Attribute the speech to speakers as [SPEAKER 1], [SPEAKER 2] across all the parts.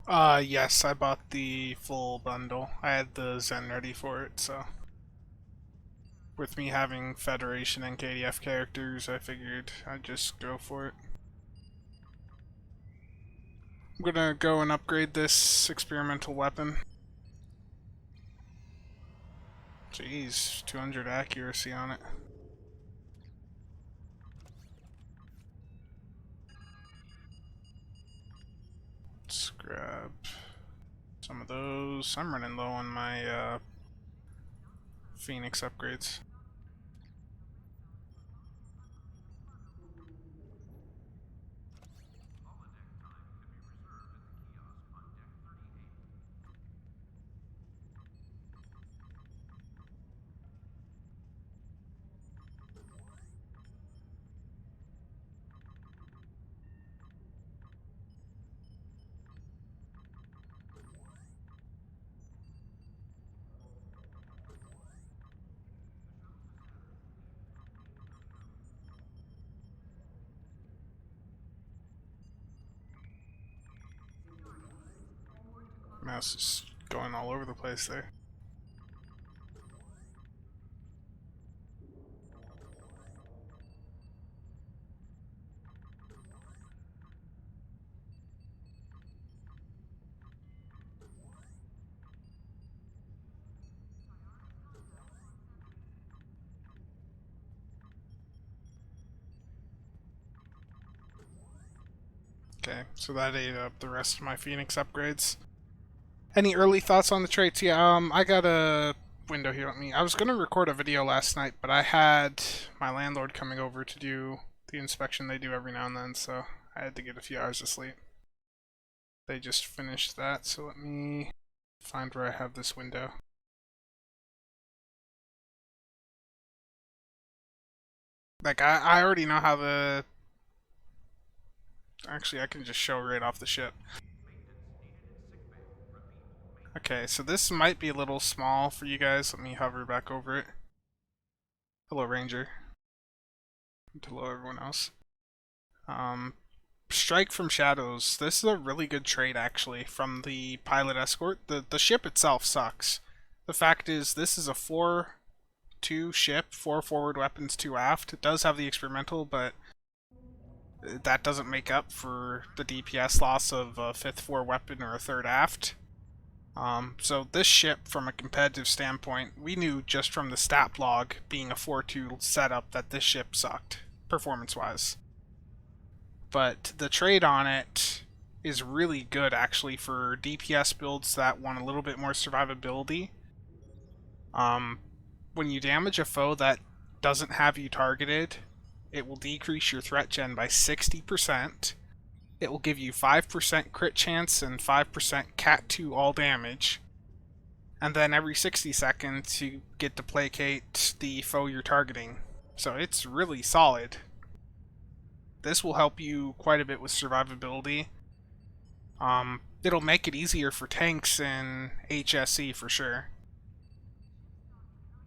[SPEAKER 1] Yes, I bought the full bundle. I had the Zen ready for it, so. With me having Federation and KDF characters, I figured I'd just go for it. I'm gonna go and upgrade this experimental weapon. Jeez, 200 accuracy on it. Let's grab some of those. I'm running low on my Phoenix upgrades. Mouse is going all over the place there. Okay, so that ate up the rest of my Phoenix upgrades. Any early thoughts on the traits? Yeah, I got a window here on me. I was going to record a video last night, but I had my landlord coming over to do the inspection they do every now and then, so I had to get a few hours of sleep. They just finished that, so let me find where I have this window. Like, I already know how the... Actually, I can just show right off the ship. Okay, so this might be a little small for you guys. Let me hover back over it. Hello, Ranger. And hello, everyone else. Strike from Shadows. This is a really good trait, actually, from the pilot escort. The ship itself sucks. The fact is, this is a 4-2 ship, 4 forward weapons, 2 aft. It does have the experimental, but that doesn't make up for the DPS loss of a 5th 4 weapon or a 3rd aft. So this ship, from a competitive standpoint, we knew just from the stat log being a 4-2 setup that this ship sucked, performance-wise. But the trade on it is really good, actually, for DPS builds that want a little bit more survivability. When you damage a foe that doesn't have you targeted, it will decrease your threat gen by 60%. It will give you 5% crit chance and 5% Cat 2 all damage. And then every 60 seconds you get to placate the foe you're targeting. So it's really solid. This will help you quite a bit with survivability. It'll make it easier for tanks in HSE for sure.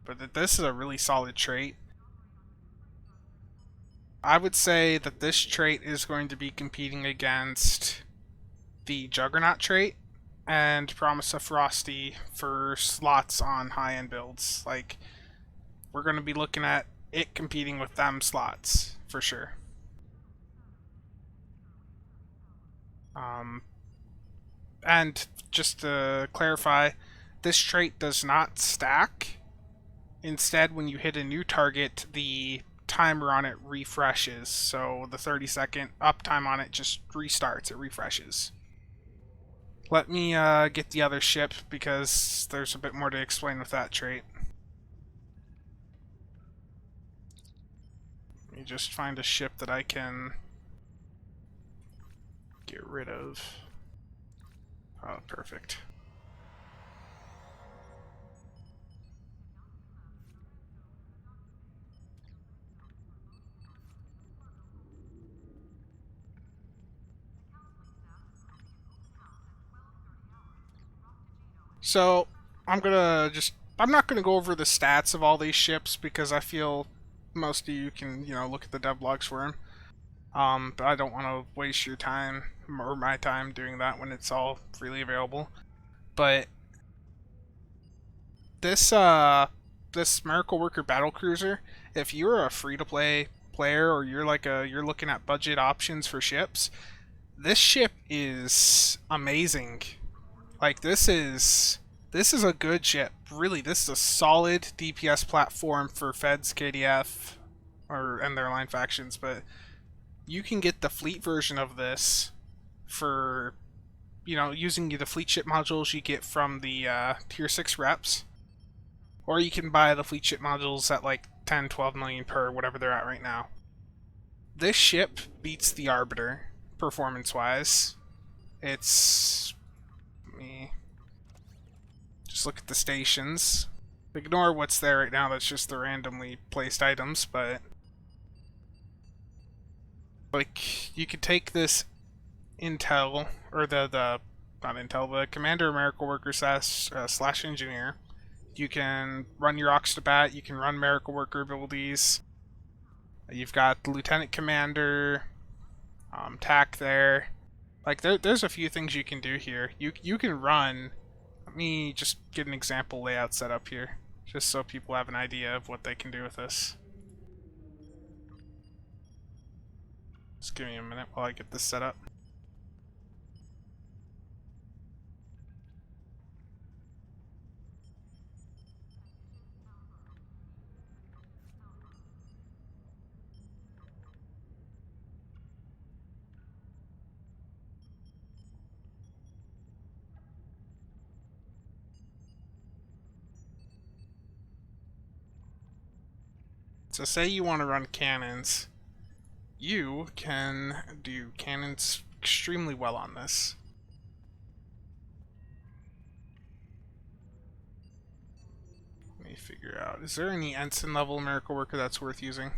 [SPEAKER 1] But this is a really solid trait. I would say that this trait is going to be competing against the Juggernaut trait and Promise of Frosty for slots on high-end builds. Like, we're going to be looking at it competing with them slots, for sure. And just to clarify, this trait does not stack. Instead, when you hit a new target, the timer on it refreshes, so the 30-second uptime on it just restarts, it refreshes. Let me get the other ship because there's a bit more to explain with that trait. Let me just find a ship that I can get rid of. Oh, perfect. So, I'm not gonna go over the stats of all these ships because I feel most of you can, look at the dev logs for them. But I don't want to waste your time or my time doing that when it's all freely available. But this Miracle Worker Battle Cruiser, if you're a free to play player or you're looking at budget options for ships, this ship is amazing. Like this is a good ship. Really, this is a solid DPS platform for Feds, KDF, and their line factions, but you can get the fleet version of this for, using the fleet ship modules you get from the tier 6 reps, or you can buy the fleet ship modules at like 10, 12 million per, whatever they're at right now. This ship beats the Arbiter performance wise. It's. Let me just look at the stations. Ignore what's there right now, that's just the randomly placed items, but. Like, you could take this intel, or not intel, the Commander Miracle Worker slash Engineer. You can run your Oxtabat, you can run Miracle Worker abilities. You've got the Lieutenant Commander, TAC there. Like, there's a few things you can do here. You can run. Let me just get an example layout set up here, just so people have an idea of what they can do with this. Just give me a minute while I get this set up. So say you want to run cannons. You can do cannons extremely well on this. Let me figure out. Is there any ensign level Miracle Worker that's worth using?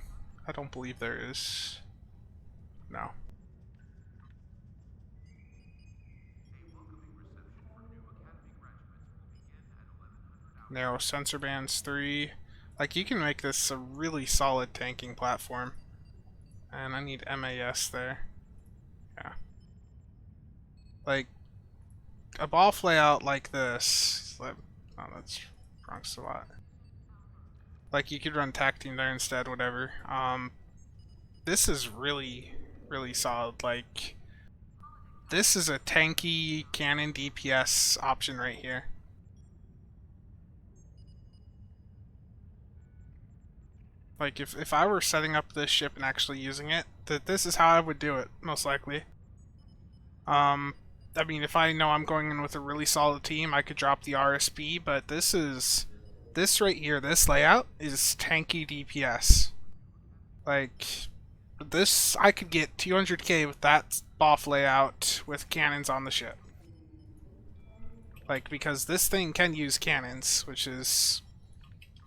[SPEAKER 1] I don't believe there is. No. Narrow sensor bands 3. Like, you can make this a really solid tanking platform. And I need MAS there. Yeah. Like, a BOF layout like this. Oh, that's wrong slot. Like, you could run TAC team there instead, whatever. This is really, really solid. Like, this is a tanky cannon DPS option right here. Like, if I were setting up this ship and actually using it, this is how I would do it, most likely. I mean, if I know I'm going in with a really solid team, I could drop the RSP, but this right here, this layout is tanky DPS. Like, this, I could get 200k with that BOF layout with cannons on the ship. Like, because this thing can use cannons, which is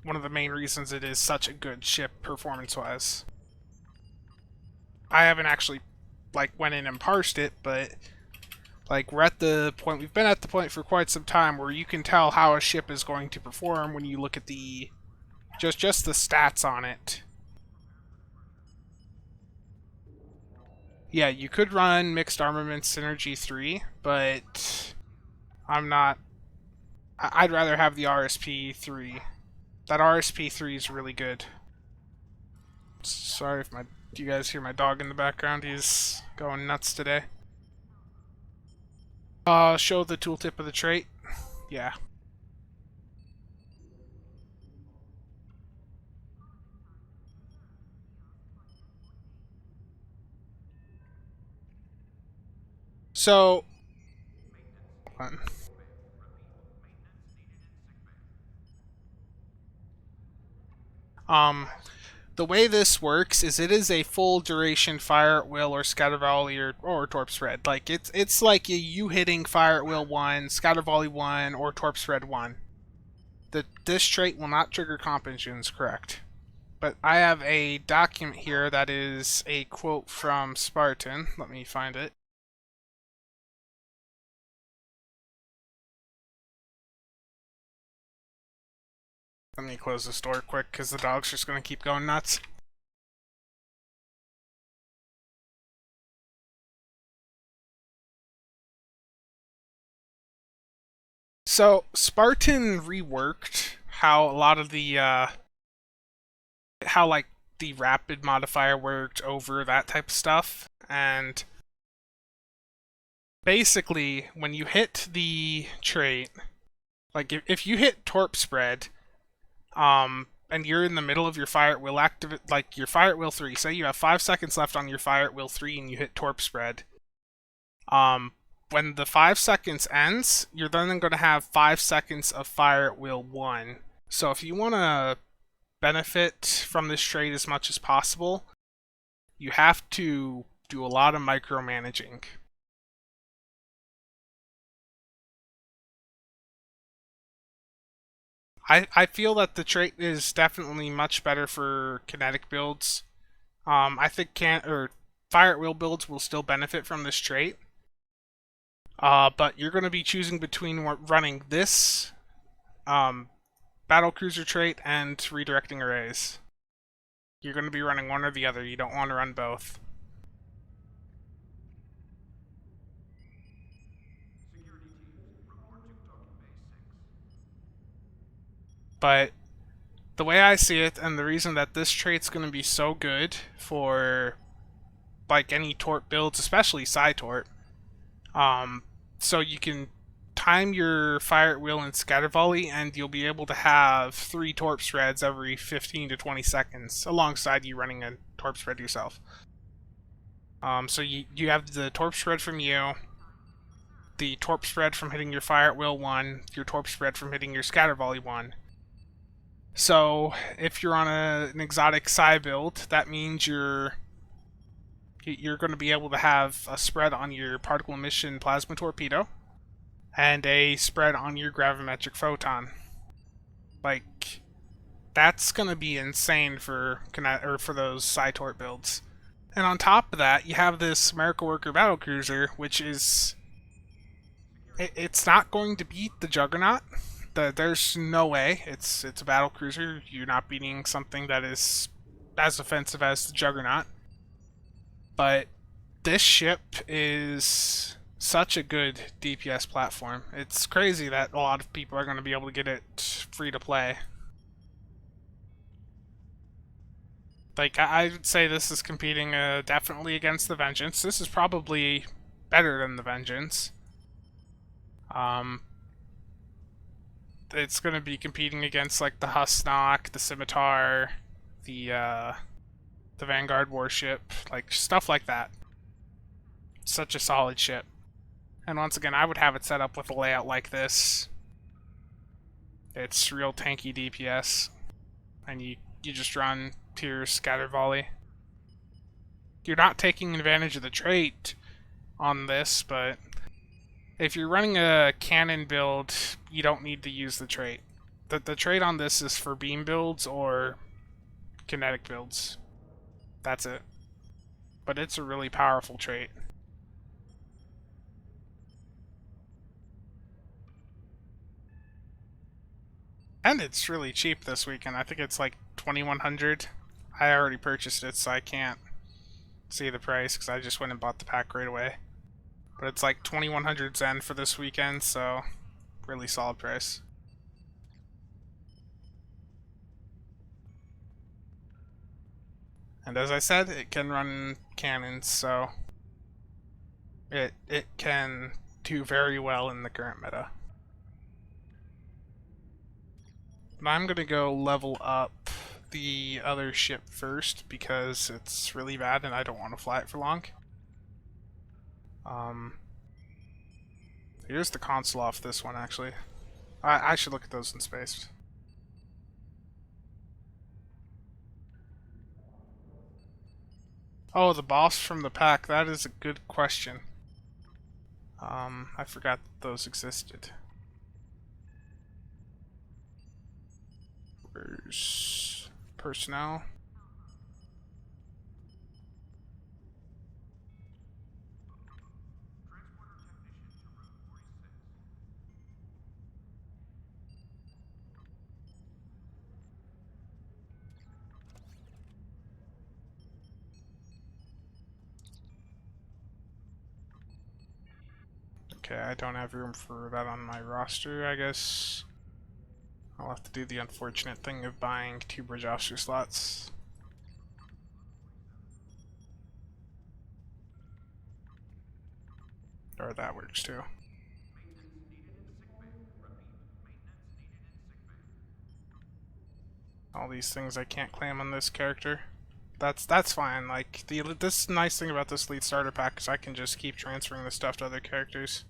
[SPEAKER 1] one of the main reasons it is such a good ship performance-wise. I haven't actually, like, went in and parsed it, but, like, we've been at the point for quite some time where you can tell how a ship is going to perform when you look at the, just the stats on it. Yeah, you could run Mixed Armaments Synergy 3, but I'd rather have the RSP 3. That RSP 3 is really good. Sorry if do you guys hear my dog in the background? He's going nuts today. Show the tooltip of the trait. Yeah. So, the way this works is it is a full duration fire at will or scatter volley or torp spread. Like, it's like you hitting fire at will 1, scatter volley 1, or torp spread 1. This trait will not trigger comp engines, correct? But I have a document here that is a quote from Spartan. Let me find it. Let me close this door quick because the dog's just going to keep going nuts. So Spartan reworked how a lot of the how like the rapid modifier worked over that type of stuff, and basically when you hit the trait, like if you hit torp spread, and you're in the middle of your fire at will activate, like your fire at will 3, say you have 5 seconds left on your fire at will 3 and you hit torp spread, um when the 5 seconds ends, you're then going to have 5 seconds of fire at will 1. So if you want to benefit from this trade as much as possible, you have to do a lot of micromanaging. I feel that the trait is definitely much better for kinetic builds. I think fire at will builds will still benefit from this trait. But you're going to be choosing between running this battle cruiser trait and redirecting arrays. You're going to be running one or the other. You don't want to run both. But the way I see it, and the reason that this trait's going to be so good for like any torp builds, especially Psi torp, so you can time your fire at will and scatter volley, and you'll be able to have 3 torp spreads every 15 to 20 seconds, alongside you running a torp spread yourself. So you have the torp spread from you, the torp spread from hitting your fire at will 1, your torp spread from hitting your scatter volley 1. So if you're on an exotic Psi build, that means you're going to be able to have a spread on your particle emission plasma torpedo and a spread on your gravimetric photon. Like, that's going to be insane for those Psi torp builds. And on top of that, you have this Miracle Worker battlecruiser, which is it's not going to beat the Juggernaut. There's no way. It's a battlecruiser. You're not beating something that is as offensive as the Juggernaut. But this ship is such a good DPS platform. It's crazy that a lot of people are going to be able to get it free to play. Like, I would say this is competing definitely against the Vengeance. This is probably better than the Vengeance. It's going to be competing against like the Husnock, the Scimitar, the Vanguard warship, like stuff like that. Such a solid ship. And once again, I would have it set up with a layout like this. It's real tanky DPS, and you just run pure scatter volley. You're not taking advantage of the trait on this, but if you're running a cannon build, you don't need to use the trait. The trait on this is for beam builds or kinetic builds. That's it. But it's a really powerful trait. And it's really cheap this weekend. I think it's like 2,100. I already purchased it, so I can't see the price because I just went and bought the pack right away. But it's like 2,100 Zen for this weekend, so really solid price. And as I said, it can run cannons, so it can do very well in the current meta. But I'm gonna go level up the other ship first because it's really bad and I don't want to fly it for long. Here's the console off this one, actually. I should look at those in space. Oh, the boss from the pack. That is a good question. I forgot that those existed. Where's personnel? Okay, I don't have room for that on my roster, I guess. I'll have to do the unfortunate thing of buying 2 bridge officer slots. Or that works too. All these things I can't claim on this character. That's fine. Like this nice thing about this lead starter pack is I can just keep transferring the stuff to other characters.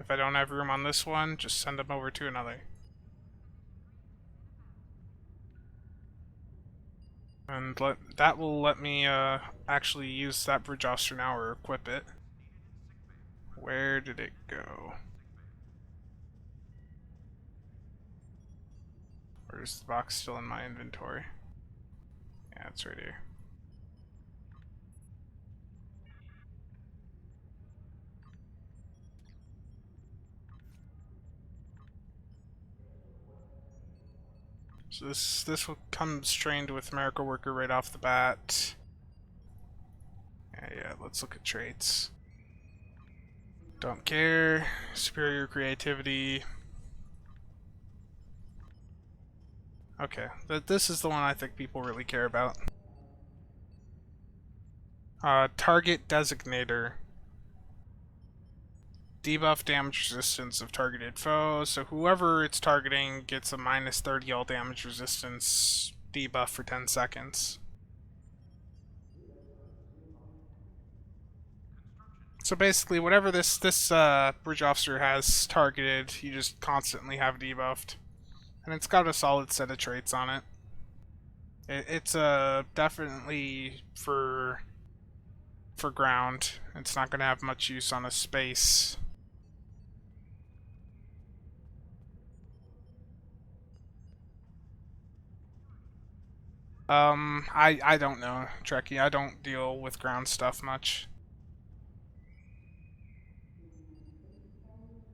[SPEAKER 1] If I don't have room on this one, just send them over to another. And that will let me actually use that bridge officer now or equip it. Where did it go? Or is the box still in my inventory? Yeah, it's right here. So this will come trained with Miracle Worker right off the bat. Yeah, let's look at traits. Don't care. Superior creativity. Okay, this is the one I think people really care about. Target designator. Debuff damage resistance of targeted foes. So whoever it's targeting gets a minus 30 all damage resistance debuff for 10 seconds. So basically, whatever this bridge officer has targeted, you just constantly have debuffed, and it's got a solid set of traits on it. It's definitely for ground. It's not going to have much use on a space. I don't know, Trekkie. I don't deal with ground stuff much.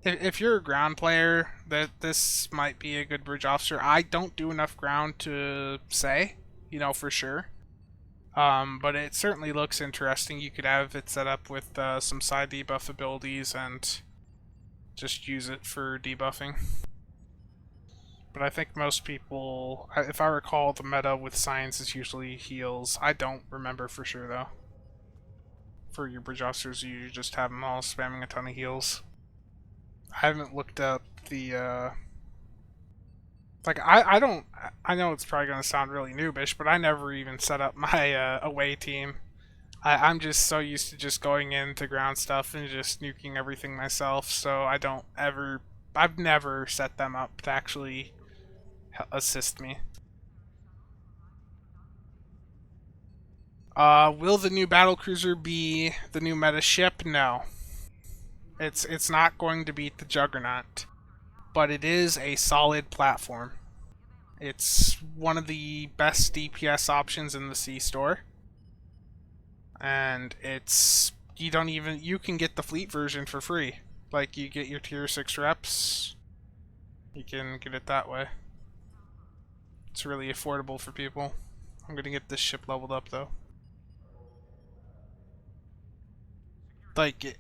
[SPEAKER 1] If you're a ground player, this might be a good bridge officer. I don't do enough ground to say, for sure. But it certainly looks interesting. You could have it set up with some side debuff abilities and just use it for debuffing. But I think most people, if I recall, the meta with science is usually heals. I don't remember for sure though. For your bridge officers, you just have them all spamming a ton of heals. I haven't looked up the like I don't, I know it's probably gonna sound really noobish, but I never even set up my away team. I'm just so used to just going into ground stuff and just nuking everything myself, so I've never set them up to actually assist me. Will the new battlecruiser be the new meta ship? No. It's not going to beat the Juggernaut, but it is a solid platform. It's one of the best DPS options in the C store. And you can get the fleet version for free. Like, you get your tier 6 reps, you can get it that way. It's really affordable for people. I'm gonna get this ship leveled up though. Like,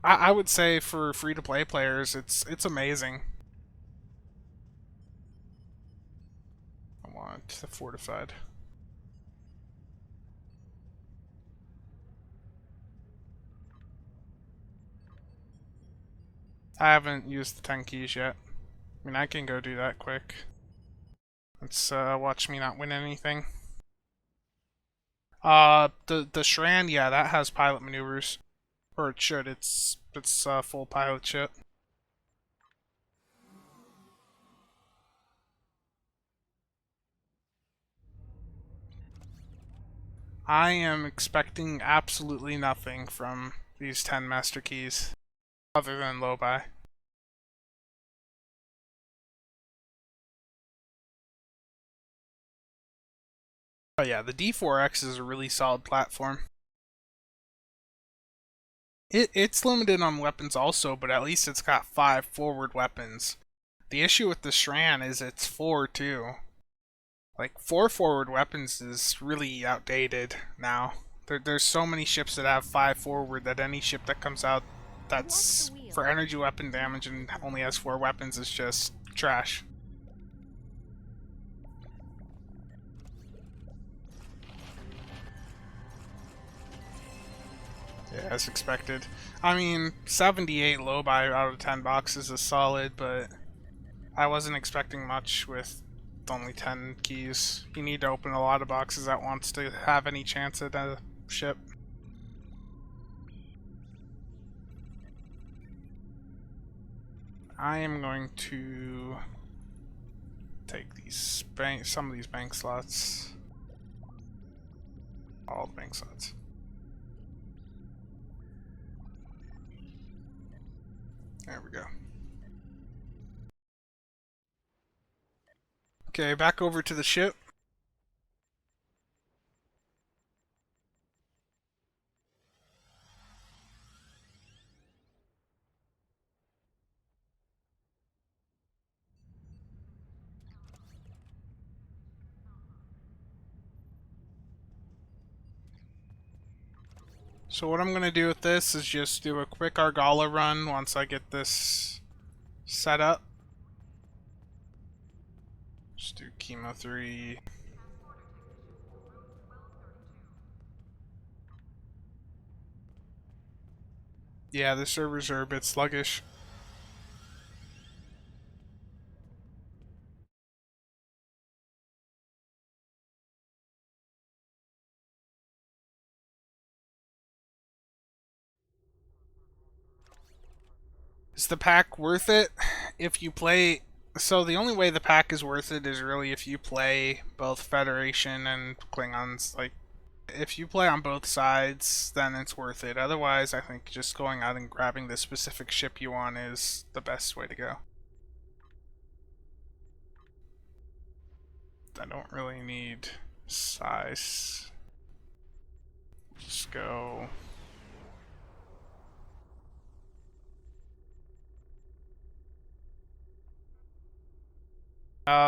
[SPEAKER 1] I would say for free-to-play players, it's amazing. I want the fortified. I haven't used the 10 keys yet. I mean, I can go do that quick. Let's watch me not win anything. The Shran, yeah, that has pilot maneuvers. Or it should, it's full pilot shit. I am expecting absolutely nothing from these 10 master keys, other than low buy. Oh yeah, the D4X is a really solid platform. It's limited on weapons also, but at least it's got 5 forward weapons. The issue with the Shran is it's 4 too. Like, 4 forward weapons is really outdated now. There's so many ships that have 5 forward that any ship that comes out that's for energy weapon damage and only has 4 weapons is just trash. Yeah, as expected. I mean, 78 low buy out of 10 boxes is solid, but I wasn't expecting much with only 10 keys. You need to open a lot of boxes at once to have any chance at a ship. I am going to take these some of these bank slots. All the bank slots. There we go. Okay, back over to the ship. So what I'm going to do with this is just do a quick Argala run once I get this set up. Just do Chemo 3. Yeah, the servers are a bit sluggish. Is the pack worth it? If you play... So the only way the pack is worth it is really if you play both Federation and Klingons. Like, if you play on both sides, then it's worth it. Otherwise, I think just going out and grabbing the specific ship you want is the best way to go. I don't really need size. Just go...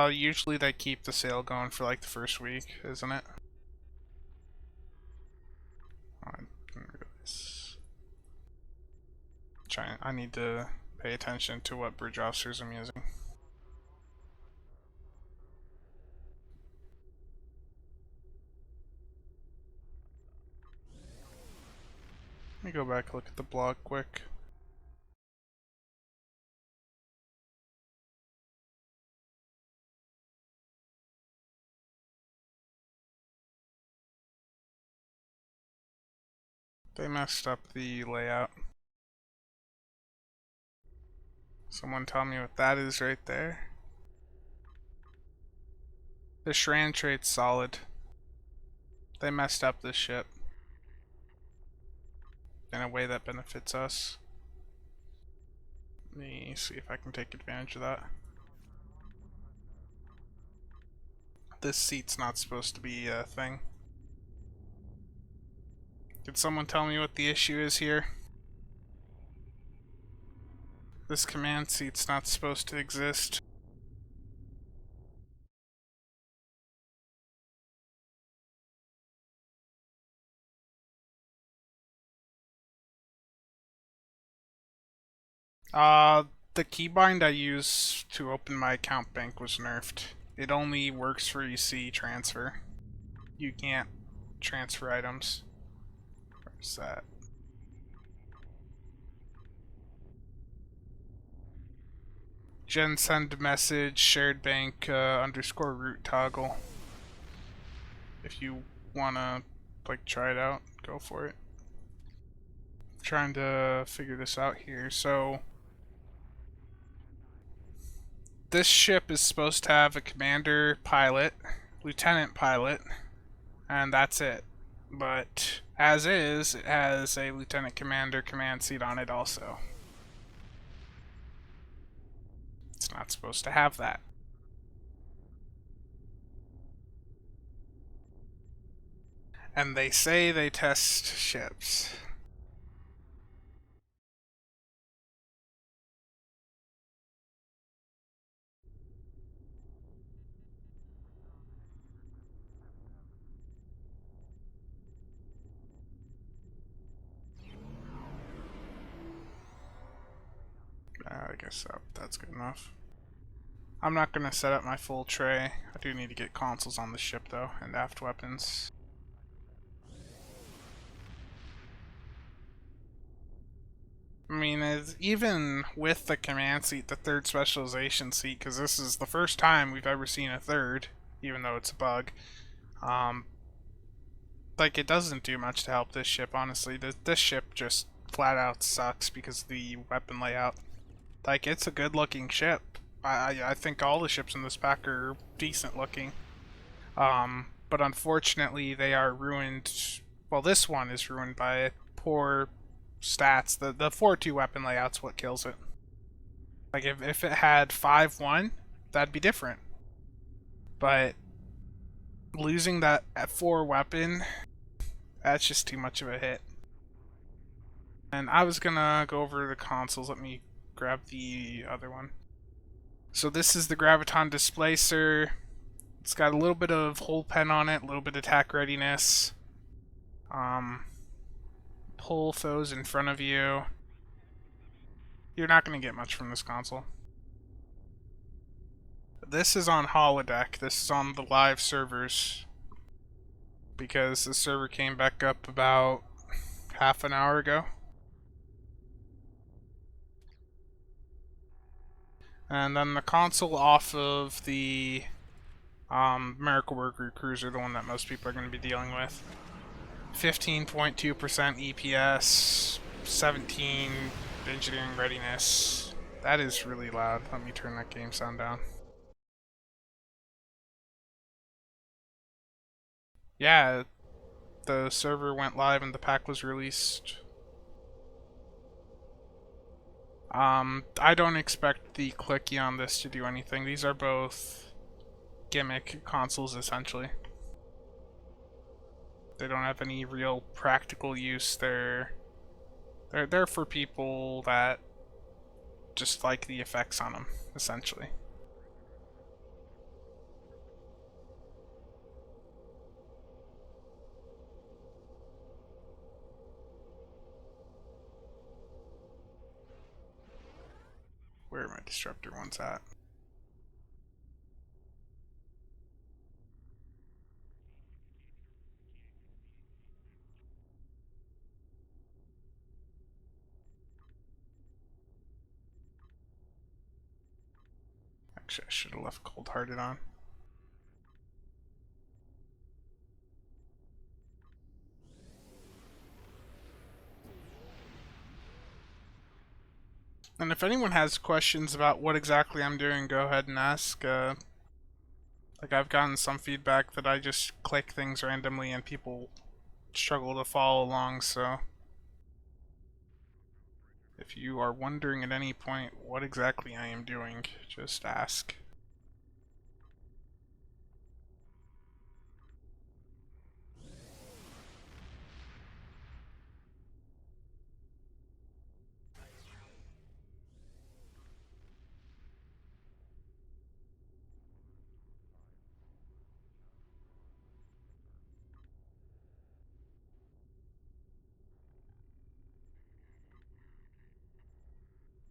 [SPEAKER 1] Usually they keep the sale going for like the first week, isn't it? Oh, I didn't realize. I need to pay attention to what bridge officers I'm using. Let me go back and look at the blog quick. They messed up the layout. Someone tell me what that is right there. The Shran trait's solid. They messed up this ship in a way that benefits us. Let me see if I can take advantage of that. This seat's not supposed to be a thing. Could someone tell me what the issue is here? This command seat's not supposed to exist. The keybind I used to open my account bank was nerfed. It only works for EC transfer. You can't transfer items. Where's that? Gen send message shared bank underscore root toggle. If you wanna like try it out, go for it. I'm trying to figure this out here. So this ship is supposed to have a commander pilot, lieutenant pilot, and that's it. But as is, it has a lieutenant commander command seat on it also. It's not supposed to have that. And they say they test ships. guess that's good enough. I'm not gonna set up my full tray. I do need to get consoles on the ship though, and aft weapons. I mean, even with the command seat, the third specialization seat, because this is the first time we've ever seen a third, even though it's a bug. Um, like, it doesn't do much to help this ship, honestly. This ship just flat out sucks because of the weapon layout. Like, it's a good looking ship. I think all the ships in this pack are decent looking. But unfortunately, they are ruined. Well, this one is ruined by poor stats. The 4-2 weapon layout's what kills it. Like, if it had 5-1, that'd be different. But losing that at 4 weapon, that's just too much of a hit. And I was gonna go over the consoles. Let me grab the other one. So this is the Graviton Displacer. It's got a little bit of hole pen on it, a little bit of attack readiness. Pull foes in front of you. You're not going to get much from this console. This is on holodeck. This is on the live servers. Because the server came back up about half an hour ago. And then the console off of the Miracle Worker Cruiser, the one that most people are going to be dealing with. 15.2% EPS, 17 engineering readiness. That is really loud. Let me turn that game sound down. Yeah, the server went live and the pack was released. I don't expect the clicky on this to do anything. These are both gimmick consoles, essentially. They don't have any real practical use. They're there for people that just like the effects on them, essentially. Where are my disruptor ones at? Actually, I should have left Cold Hearted on. And if anyone has questions about what exactly I'm doing, go ahead and ask. Like, I've gotten some feedback that I just click things randomly and people struggle to follow along, so if you are wondering at any point what exactly I am doing, just ask.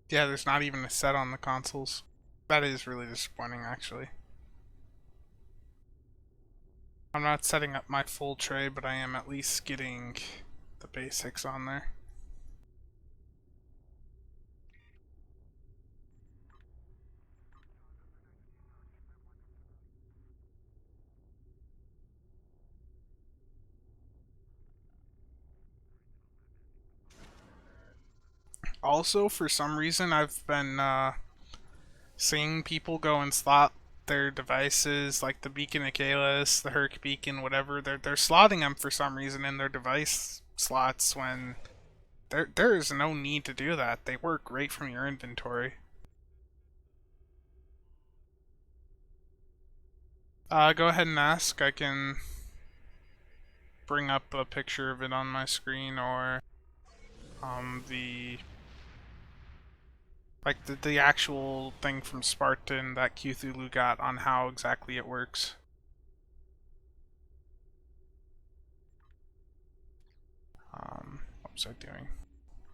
[SPEAKER 1] Yeah, there's not even a set on the consoles. That is really disappointing, actually. I'm not setting up my full tray, but I am at least getting the basics on there. Also, for some reason, I've been seeing people go and slot their devices, like the Beacon Achilles, the Herc Beacon, whatever. They're slotting them for some reason in their device slots when there is no need to do that. They work great from your inventory. Go ahead and ask. I can bring up a picture of it on my screen, or the like the actual thing from Spartan that Cthulhu got on how exactly it works. What was I doing?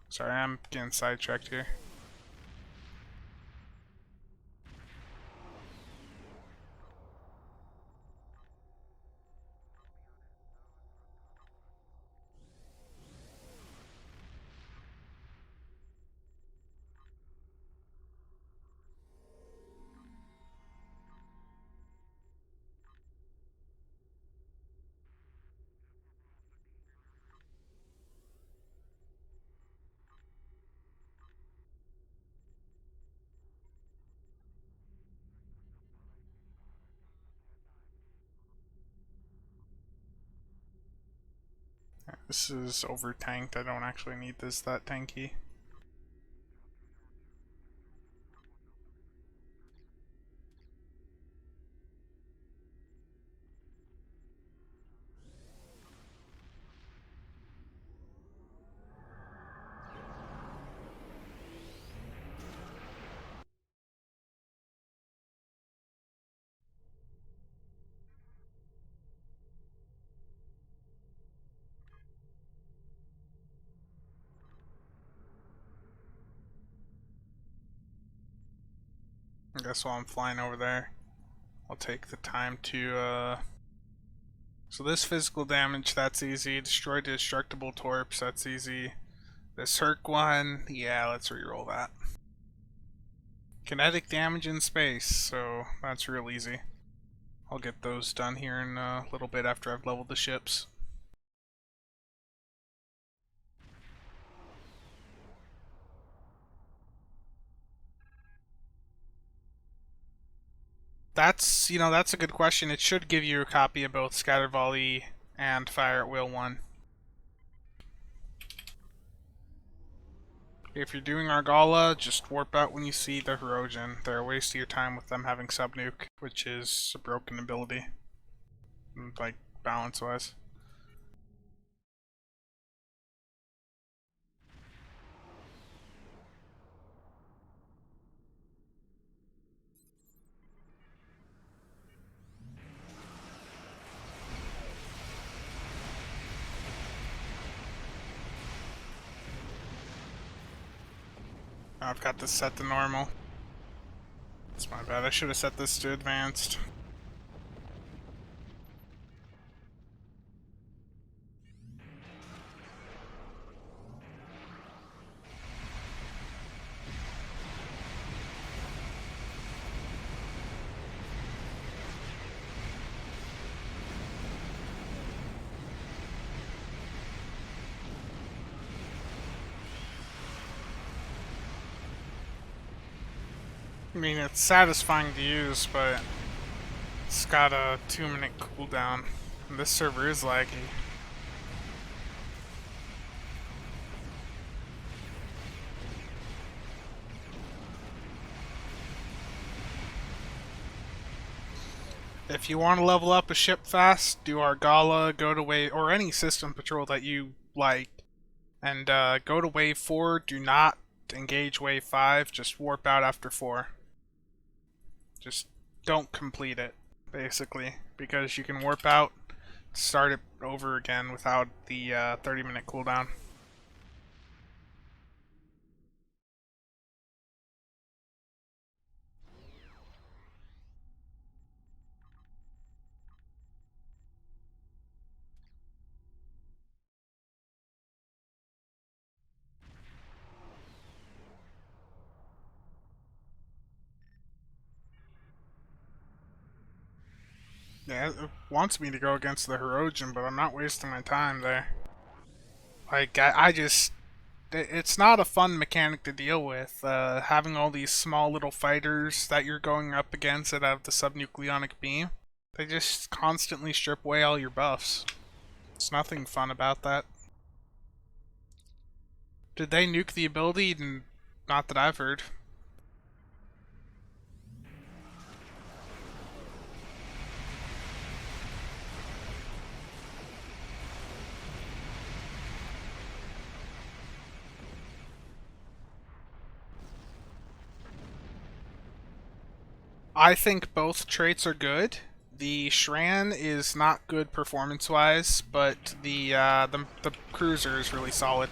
[SPEAKER 1] Sorry, I'm getting sidetracked here. This is over tanked. I don't actually need this that tanky. I guess while I'm flying over there, I'll take the time to, So this physical damage, that's easy. Destroy destructible torps, that's easy. This Herc one, yeah, let's reroll that. Kinetic damage in space, so that's real easy. I'll get those done here in a little bit after I've leveled the ships. That's a good question. It should give you a copy of both Scatter Volley and Fire at Will 1. If you're doing Argala, just warp out when you see the Hirogen. They're a waste of your time with them having Subnuke, which is a broken ability. Like, balance-wise. I've got this set to normal. That's my bad. I should have set this to advanced. I mean, it's satisfying to use, but it's got a 2-minute cooldown. And this server is laggy. If you want to level up a ship fast, do Argala, go to wave, or any system patrol that you like, and go to wave 4. Do not engage wave 5. Just warp out after 4. Just don't complete it, basically, because you can warp out, start it over again without the 30-minute cooldown. Yeah, it wants me to go against the Hirogen, but I'm not wasting my time there. Like, I just... It's not a fun mechanic to deal with, having all these small little fighters that you're going up against that have the subnucleonic beam. They just constantly strip away all your buffs. It's nothing fun about that. Did they nuke the ability? Not that I've heard. I think both traits are good. The Shran is not good performance-wise, but the cruiser is really solid.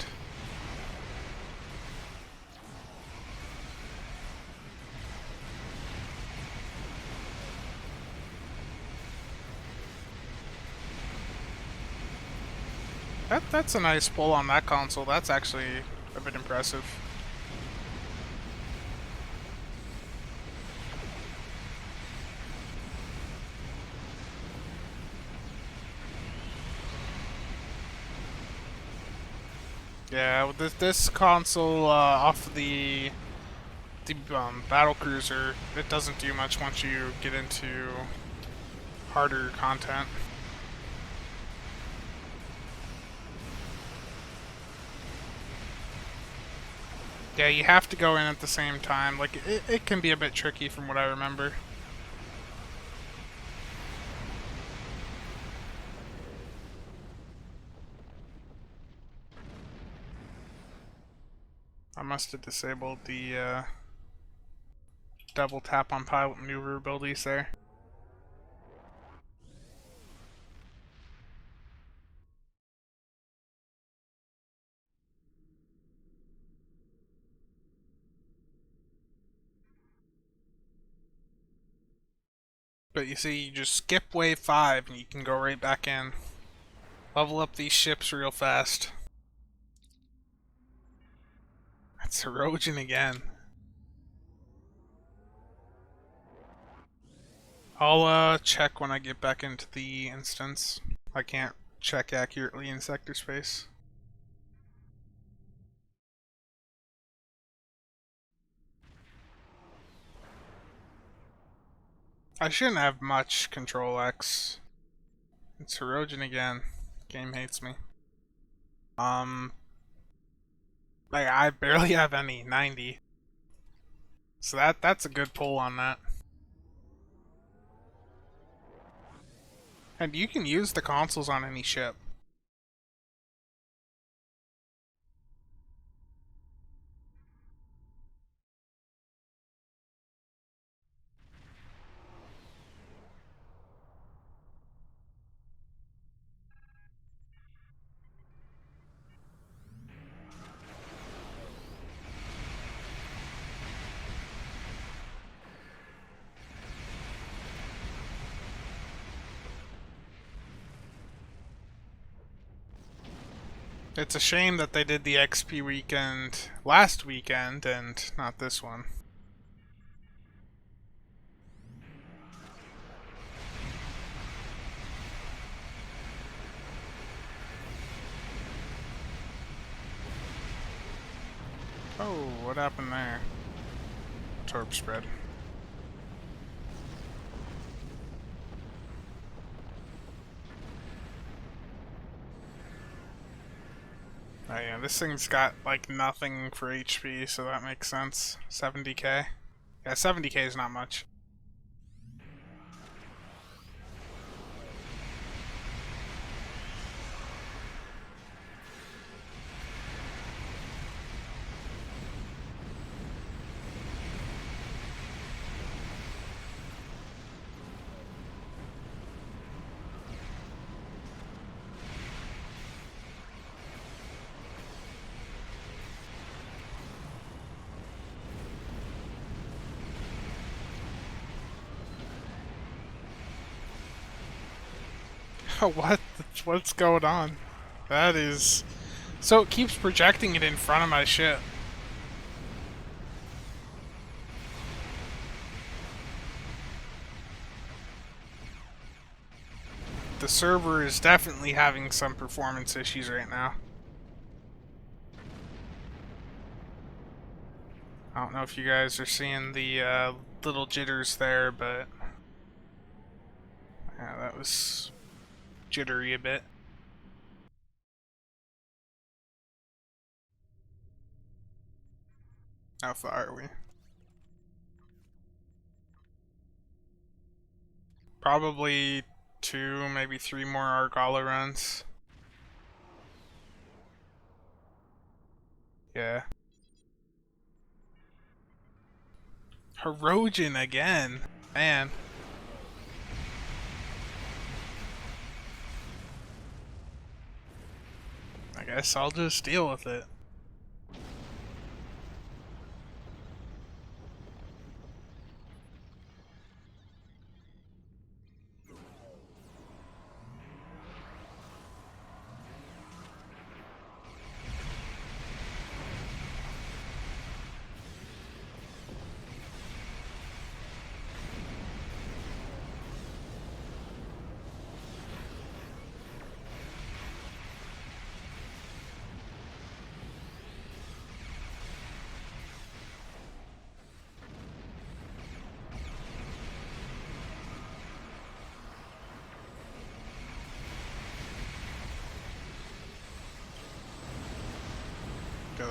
[SPEAKER 1] That's a nice pull on that console. That's actually a bit impressive. Yeah, with this console off the battle cruiser, it doesn't do much once you get into harder content. Yeah, you have to go in at the same time. Like, it can be a bit tricky from what I remember. I must have disabled the double tap on pilot maneuver abilities there. But you see, you just skip wave 5 and you can go right back in. Level up these ships real fast. That's erosion again. I'll check when I get back into the instance. I can't check accurately in sector space. I shouldn't have much Control X. It's erosion again. Game hates me. Like I barely have any 90. So that's a good pull on that. And you can use the consoles on any ship. It's a shame that they did the XP weekend last weekend and not this one. Oh, what happened there? Torp spread. Oh yeah, this thing's got like nothing for HP, so that makes sense. 70k. Yeah, 70k is not much. What? What's going on? That is... So it keeps projecting it in front of my ship. The server is definitely having some performance issues right now. I don't know if you guys are seeing the little jitters there, but... Yeah, that was jittery a bit. How far are we? Probably 2, maybe 3 more Argala runs. Yeah. Erosion again. Man. I guess I'll just deal with it.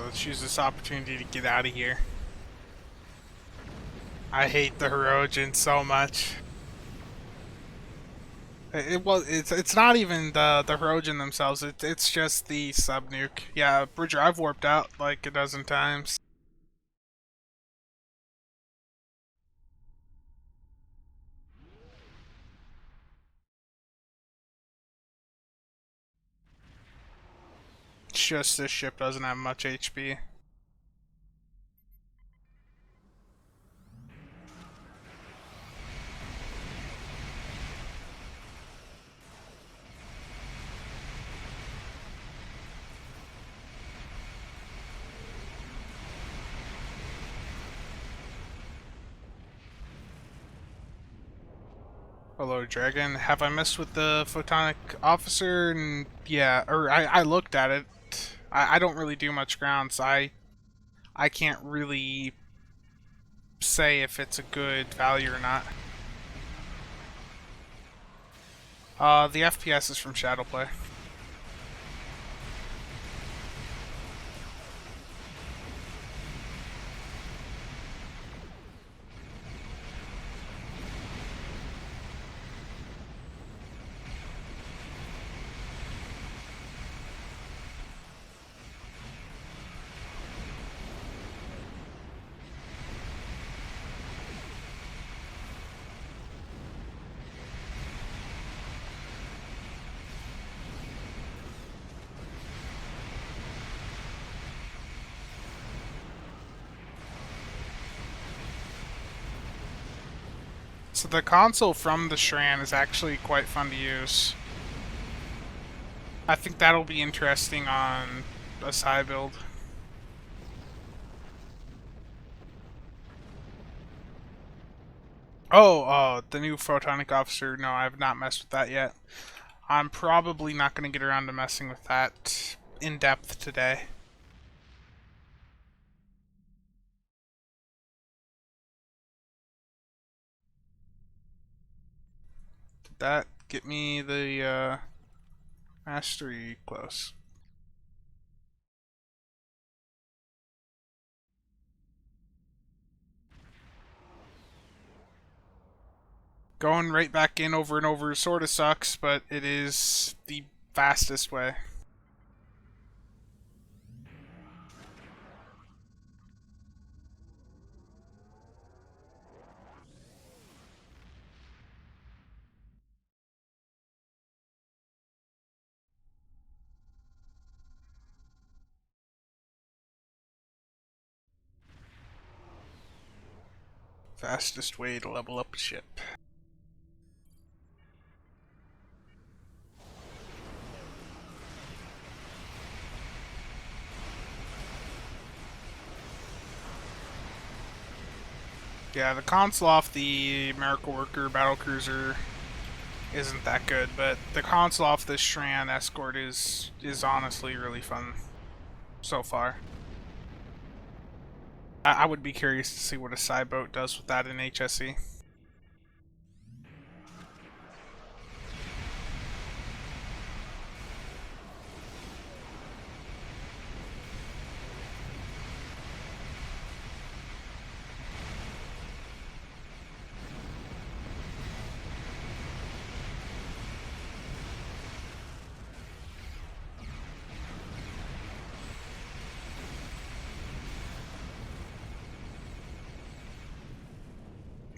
[SPEAKER 1] let's use this opportunity to get out of here. I hate the Hirogen so much. It's not even the Hirogen themselves. It's just the sub nuke. Yeah, Bridger, I've warped out like a dozen times. It's just this ship doesn't have much HP. Hello, Dragon. Have I messed with the photonic officer? And yeah, or I looked at it. I don't really do much ground, so I can't really say if it's a good value or not. The FPS is from Shadowplay. So the console from the Shran is actually quite fun to use. I think that'll be interesting on a side build. Oh, the new photonic officer. No, I have not messed with that yet. I'm probably not going to get around to messing with that in depth today. Did that get me the mastery close? Going right back in over and over sort of sucks, but it is the fastest way. Fastest way to level up a ship. Yeah, the console off the Miracle Worker Battlecruiser isn't that good, but the console off this Shran Escort is honestly really fun so far. I would be curious to see what a side boat does with that in HSE.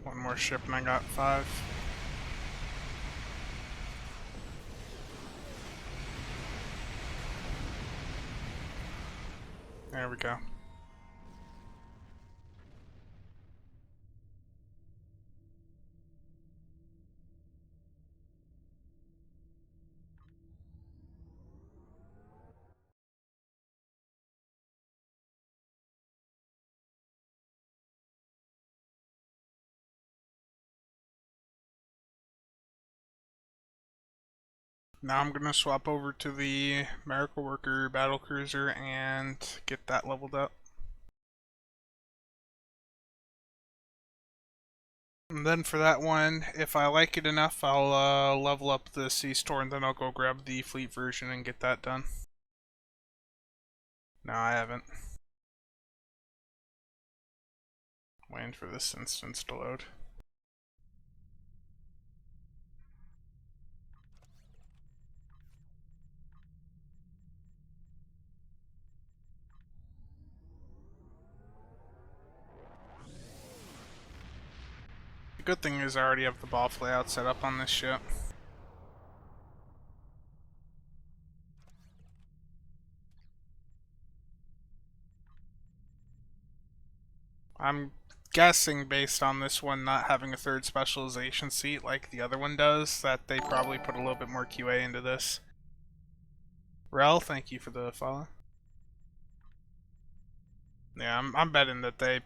[SPEAKER 1] One more ship and I got 5. There we go. Now I'm gonna swap over to the Miracle Worker Battlecruiser and get that leveled up. And then for that one, if I like it enough, I'll level up the Sea Store and then I'll go grab the fleet version and get that done. No, I haven't. Waiting for this instance to load. The good thing is I already have the ball layout set up on this ship. I'm guessing, based on this one not having a third specialization seat like the other one does, that they probably put a little bit more QA into this. Rel, thank you for the follow. Yeah, I'm betting that they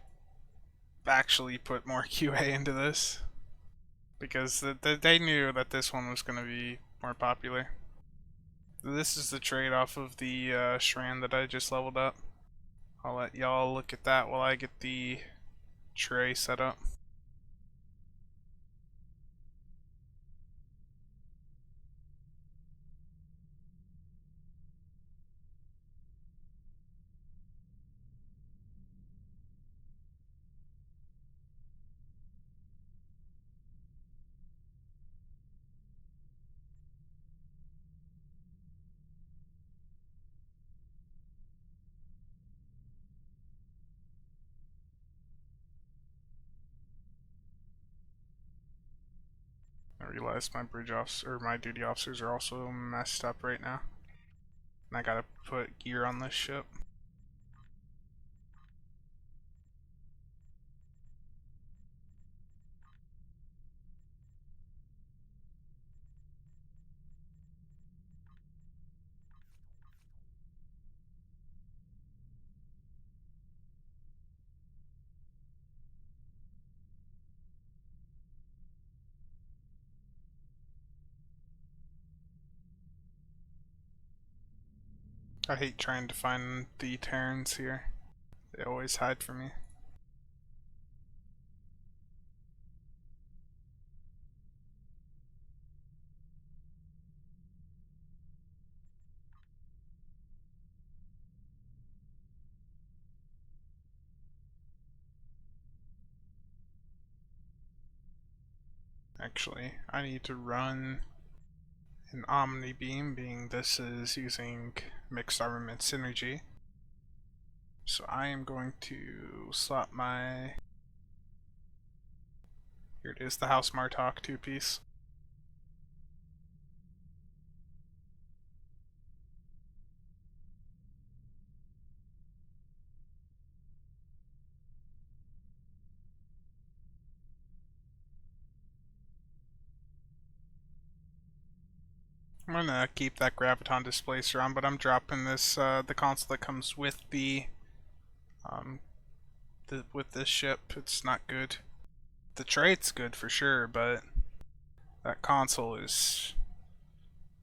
[SPEAKER 1] actually put more QA into this, because they knew that this one was going to be more popular. This is the trade off of the Shran that I just leveled up. I'll let y'all look at that while I get the tray set up. I realized my bridge officer, or my duty officers are also messed up right now. And I gotta put gear on this ship. I hate trying to find the Terrans here. They always hide from me. Actually, I need to run an Omni Beam, being this is using mixed armament synergy. So I am going to slot my... Here it is, the House Martok 2-piece. I'm gonna keep that Graviton Displacer on, but I'm dropping this, the console that comes with um, with this ship. It's not good. The trait's good for sure, but that console is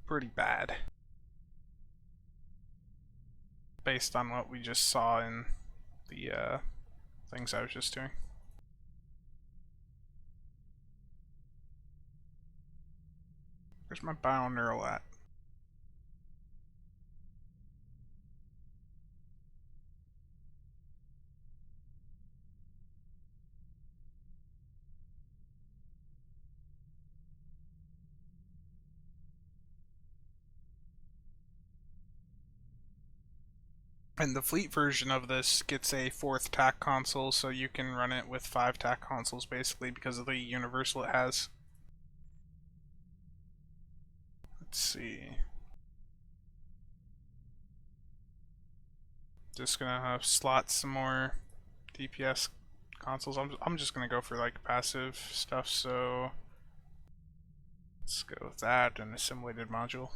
[SPEAKER 1] pretty bad. Based on what we just saw in the, things I was just doing. Where's my bioneural at? And the fleet version of this gets a 4th TAC console, so you can run it with 5 TAC consoles basically because of the universal it has. Let's see. Just gonna slot some more DPS consoles. I'm just gonna go for like passive stuff, so let's go with that and assimilated module.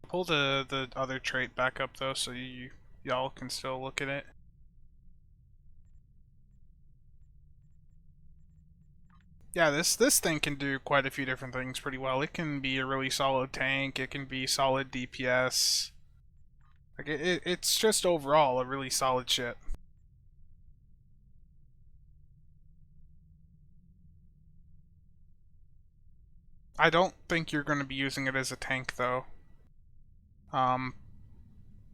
[SPEAKER 1] Pull the other trait back up though, so y'all can still look at it. Yeah, this thing can do quite a few different things pretty well. It can be a really solid tank. It can be solid DPS. Like it's just overall a really solid ship. I don't think you're going to be using it as a tank though. Um,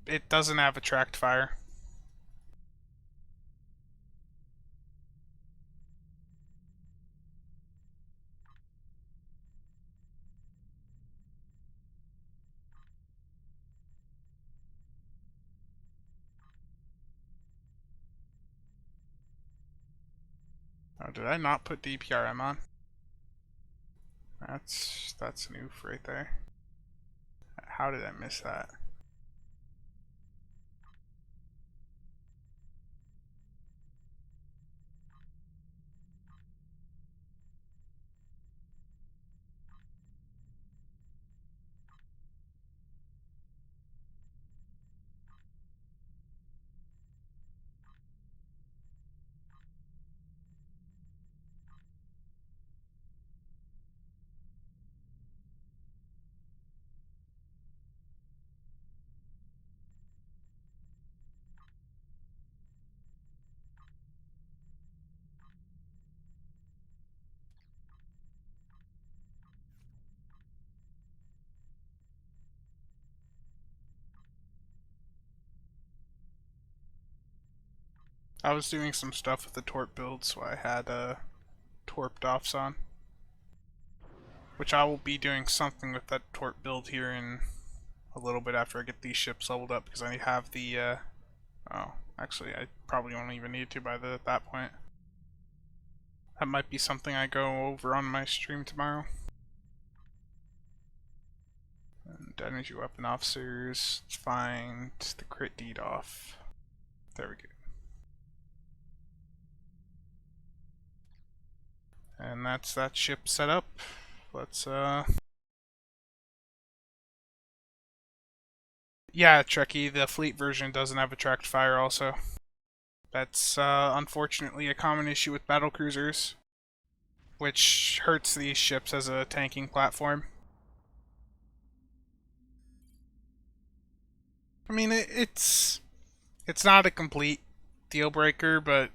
[SPEAKER 1] it doesn't have attract fire. did I not put DPRM on? That's an oof right there. How did I miss that? I was doing some stuff with the Torp build, so I had Torp Doffs on. Which I will be doing something with that Torp build here in a little bit after I get these ships leveled up, because I have the, oh, actually I probably won't even need to by that point. That might be something I go over on my stream tomorrow. And energy weapon officers, let's find the crit deed off. There we go. And that's that ship set up. Let's yeah, Trekkie, the fleet version doesn't have attract fire also. That's unfortunately a common issue with battle cruisers, which hurts these ships as a tanking platform. I mean, it's not a complete deal breaker, but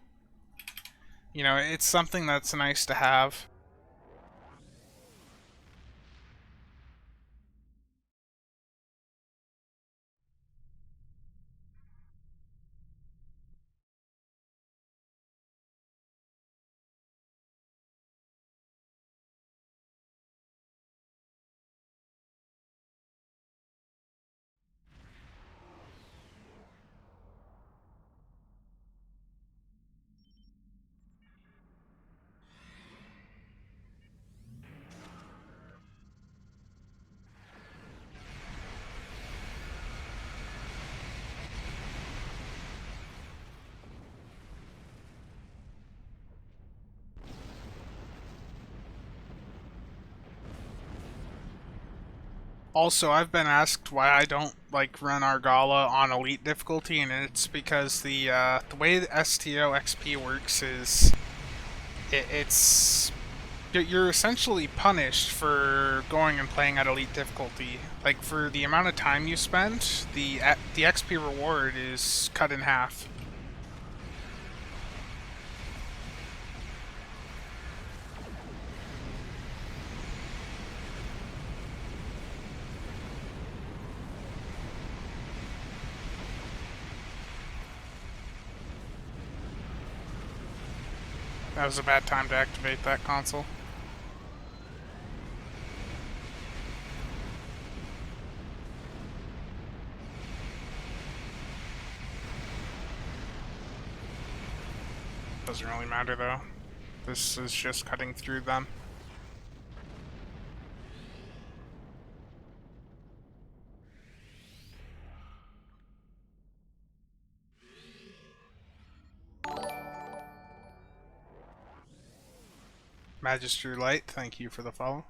[SPEAKER 1] you know, it's something that's nice to have. Also, I've been asked why I don't like run Argala on elite difficulty, and it's because the way the STO XP works is it's you're essentially punished for going and playing at elite difficulty. Like for the amount of time you spend, the XP reward is cut in half. That was a bad time to activate that console. Doesn't really matter though. This is just cutting through them. Magister Light, thank you for the follow.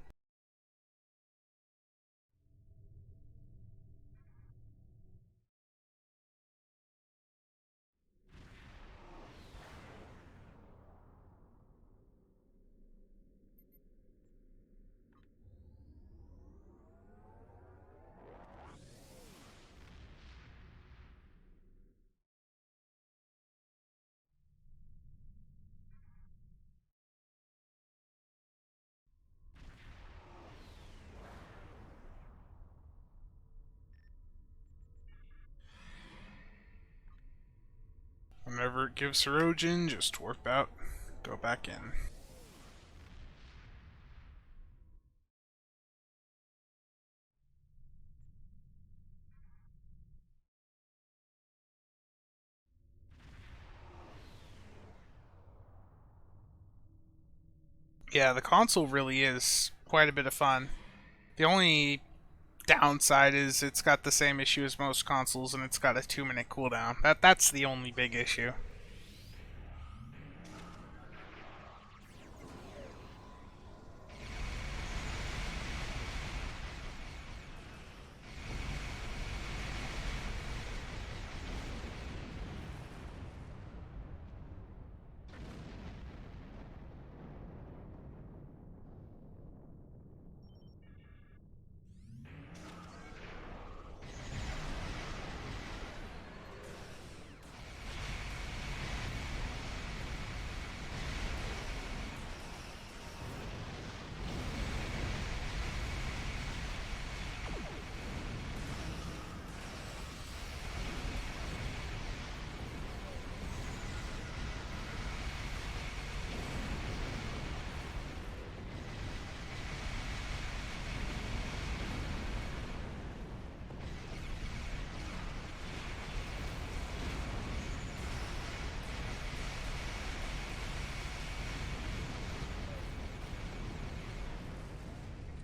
[SPEAKER 1] Whenever it gives Erosion, just warp out, go back in. Yeah, the console really is quite a bit of fun. The only downside is it's got the same issue as most consoles, and it's got a 2-minute cooldown. That's the only big issue.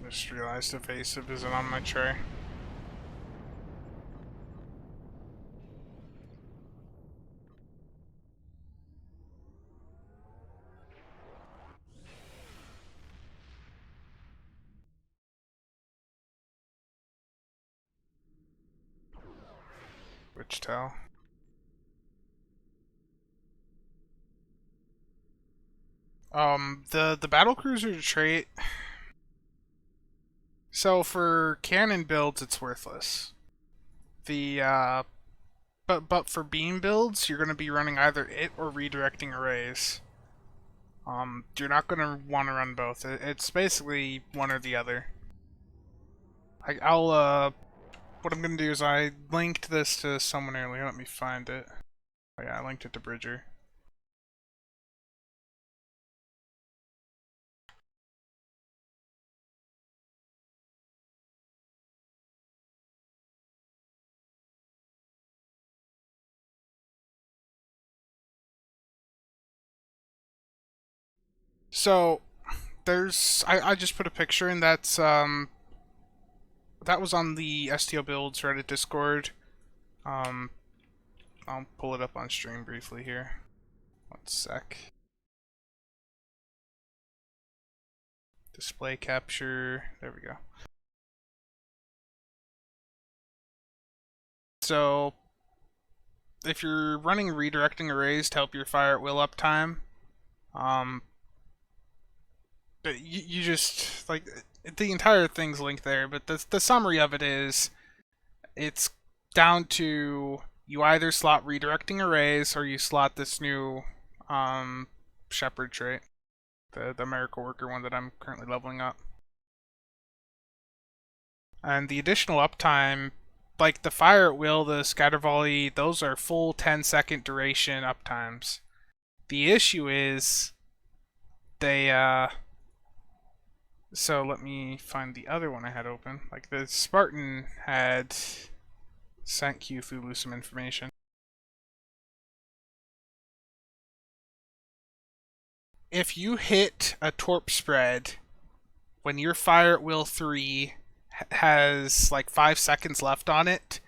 [SPEAKER 1] Just realized evasive isn't on my tray. Which tell? The battle cruiser trait. So for cannon builds, it's worthless. The but for beam builds, you're gonna be running either it or redirecting arrays. You're not gonna want to run both. It's basically one or the other. I'll what I'm gonna do is I linked this to someone earlier. Let me find it. Oh yeah, I linked it to Bridger. So there's I just put a picture in that was on the STO Builds Reddit Discord. Um, I'll pull it up on stream briefly here. 1 sec. Display capture. There we go. So if you're running redirecting arrays to help your fire at will uptime, um, but you just like the entire thing's linked there. But the summary of it is it's down to you either slot redirecting arrays or you slot this new shepherd trait, the miracle worker one that I'm currently leveling up. And the additional uptime, like the fire at will, the scatter volley, those are full 10-second duration uptimes. The issue is they so let me find the other one I had open. Like the Spartan had sent Q Thulu some information. If you hit a torp spread when your fire at will 3 has like 5 seconds left on it,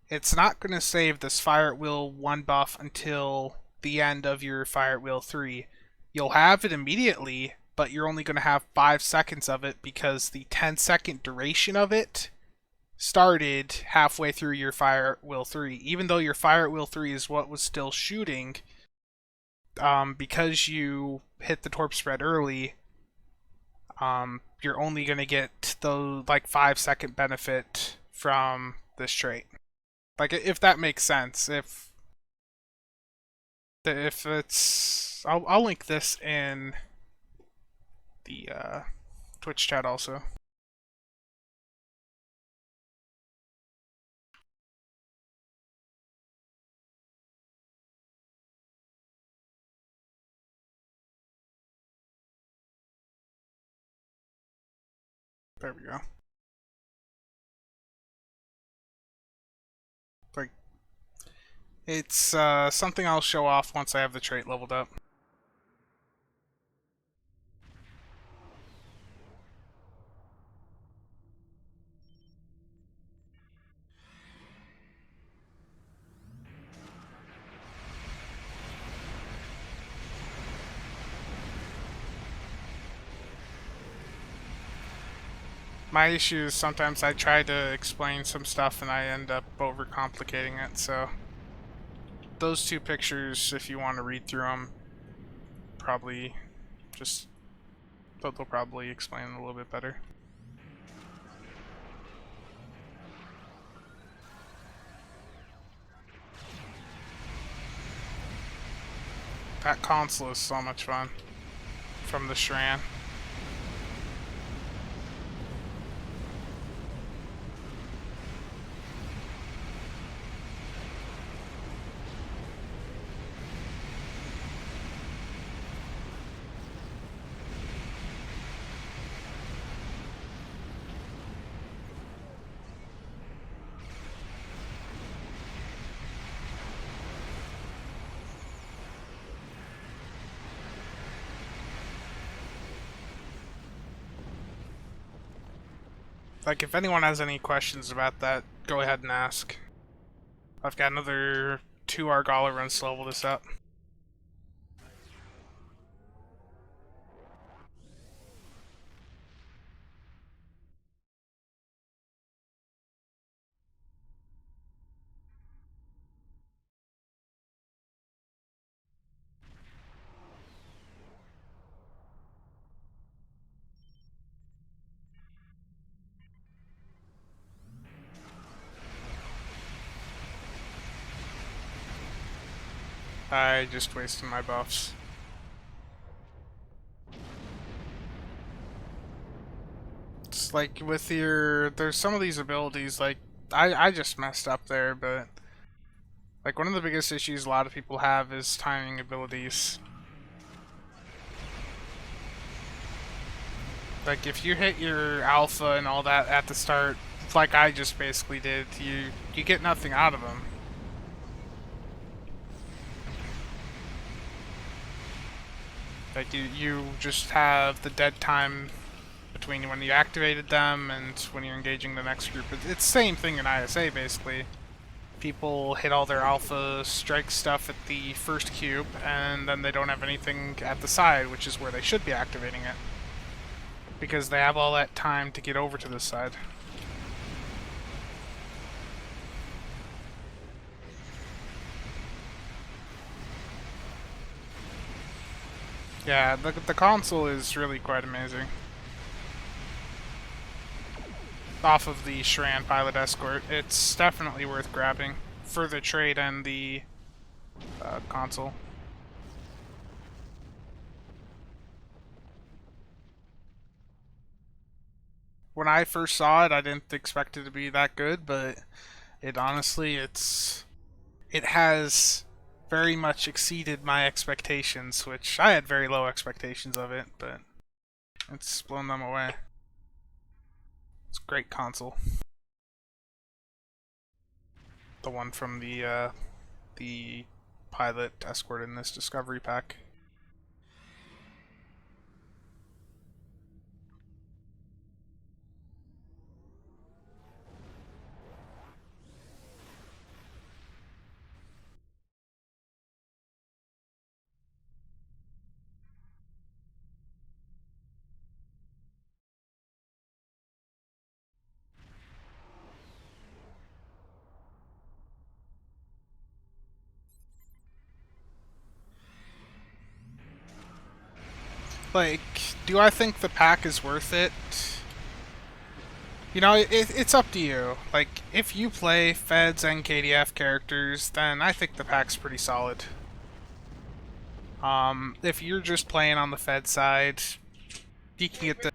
[SPEAKER 1] it's not going to save this fire at will 1 buff until the end of your fire at will 3. You'll have it immediately, but you're only going to have 5 seconds of it because the 10-second duration of it started halfway through your fire at will 3. Even though your fire at will 3 is what was still shooting, because you hit the torp spread early, you're only going to get the like 5-second benefit from this trait. Like if that makes sense. If it's I'll link this in the Twitch chat also. There we go. Like it's something I'll show off once I have the trait leveled up. My issue is sometimes I try to explain some stuff and I end up overcomplicating it, so those two pictures, if you want to read through them, probably just they'll probably explain it a little bit better. That console is so much fun from the Shran. Like, if anyone has any questions about that, go ahead and ask. I've got another 2 Argala runs to level this up. I just wasted my buffs. It's like with there's some of these abilities, like, I just messed up there, but like one of the biggest issues a lot of people have is timing abilities. Like if you hit your alpha and all that at the start, like I just basically did, you get nothing out of them. Like you just have the dead time between when you activated them and when you're engaging the next group. It's the same thing in ISA basically. People hit all their alpha strike stuff at the first cube and then they don't have anything at the side, which is where they should be activating it. Because they have all that time to get over to this side. Yeah, the console is really quite amazing. Off of the Shran Pilot Escort, it's definitely worth grabbing for the trade and the console. When I first saw it, I didn't expect it to be that good, but it honestly, it has very much exceeded my expectations, which I had very low expectations of it, but it's blown them away. It's a great console. The one from the pilot escort in this discovery pack. Like, do I think the pack is worth it? You know, it's up to you. Like, if you play Feds and KDF characters, then I think the pack's pretty solid. If you're just playing on the Fed side, you can get the...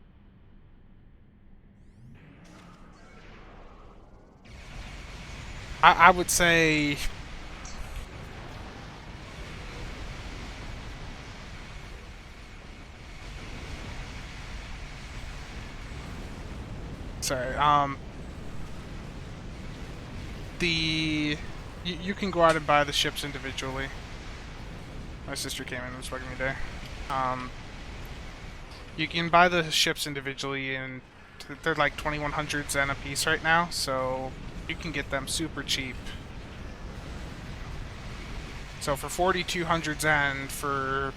[SPEAKER 1] I would say... Sorry, you can go out and buy the ships individually. My sister came in and was bugging me there. You can buy the ships individually, and they're like 2100 Zen a piece right now, so you can get them super cheap. So for 4200 Zen for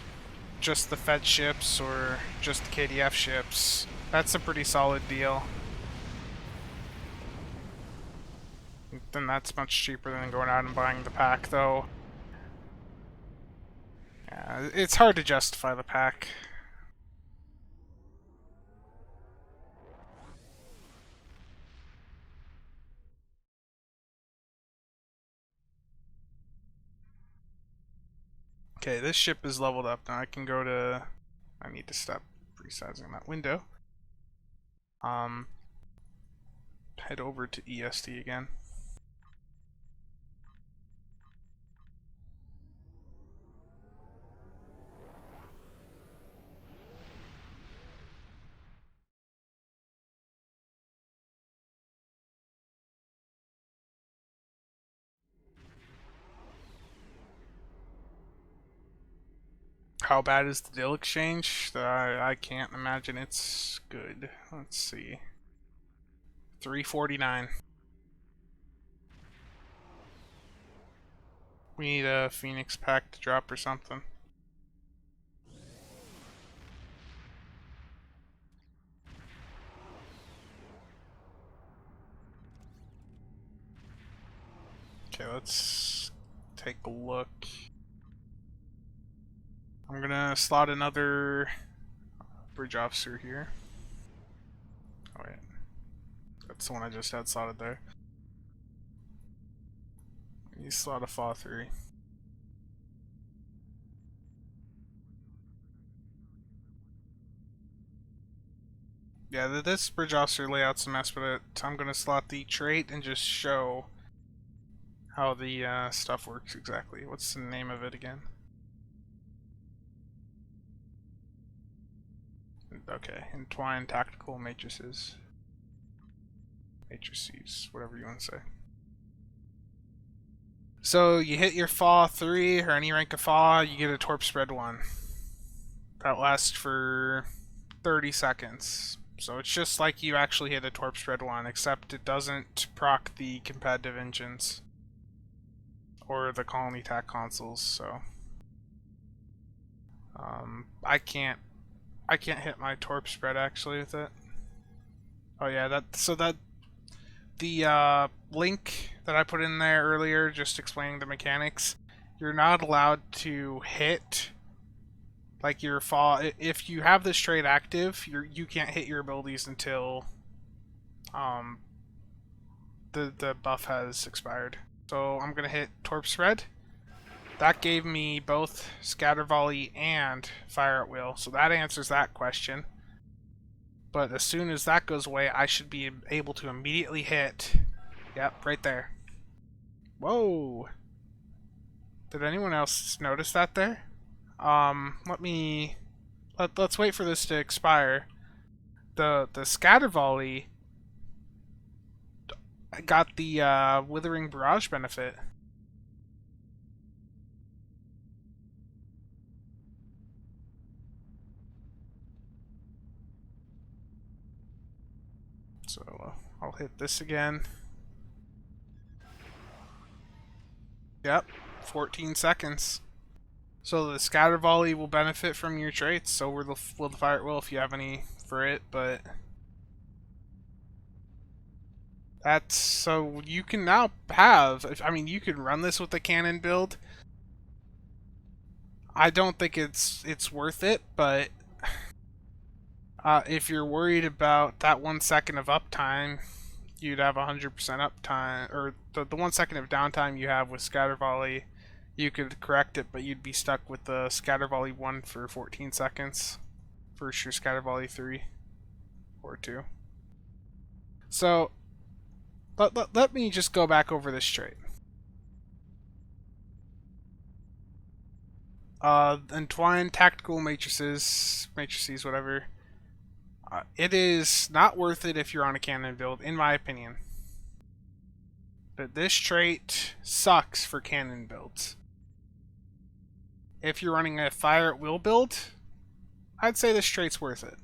[SPEAKER 1] just the Fed ships or just the KDF ships, that's a pretty solid deal. Then that's much cheaper than going out and buying the pack, though. Yeah, it's hard to justify the pack. Okay, this ship is leveled up. Now I can go to... I need to stop resizing that window. Head over to ESD again. How bad is the deal exchange? I can't imagine it's good. Let's see. 349. We need a Phoenix pack to drop or something. Okay, let's take a look. I'm gonna slot another bridge officer here. Oh wait, that's the one I just had slotted there. You slot a FA 3. Yeah, this bridge officer layout's a mess, but I'm gonna slot the trait and just show how the stuff works exactly. What's the name of it again? Okay, entwine tactical matrices. Matrices, whatever you want to say. So you hit your FA 3 or any rank of FA, you get a torp spread 1. That lasts for 30 seconds. So it's just like you actually hit a torp spread 1, except it doesn't proc the competitive engines or the colony tac consoles. So I can't hit my torp spread actually with it. Oh yeah, the link that I put in there earlier, just explaining the mechanics, you're not allowed to hit like your FA. If you have this trait active, you can't hit your abilities until the buff has expired. So I'm gonna hit torp spread. That gave me both scatter volley and fire at will, so that answers that question. But as soon as that goes away, I should be able to immediately hit. Yep, right there. Whoa! Did anyone else notice that there? Let's wait for this to expire. The scatter volley got the withering barrage benefit. So I'll hit this again. Yep, 14 seconds. So the scatter volley will benefit from your traits. So will the fire at will if you have any for it, but that's so you can now have. I mean, you can run this with the cannon build. I don't think it's worth it, but if you're worried about that 1 second of uptime, you'd have 100% uptime, or the 1 second of downtime you have with scatter volley, you could correct it, but you'd be stuck with the scatter volley 1 for 14 seconds versus your scatter volley 3 or 2. So let me just go back over this trait. Entwine tactical matrices, whatever. It is not worth it if you're on a cannon build, in my opinion. But this trait sucks for cannon builds. If you're running a fire at will build, I'd say this trait's worth it.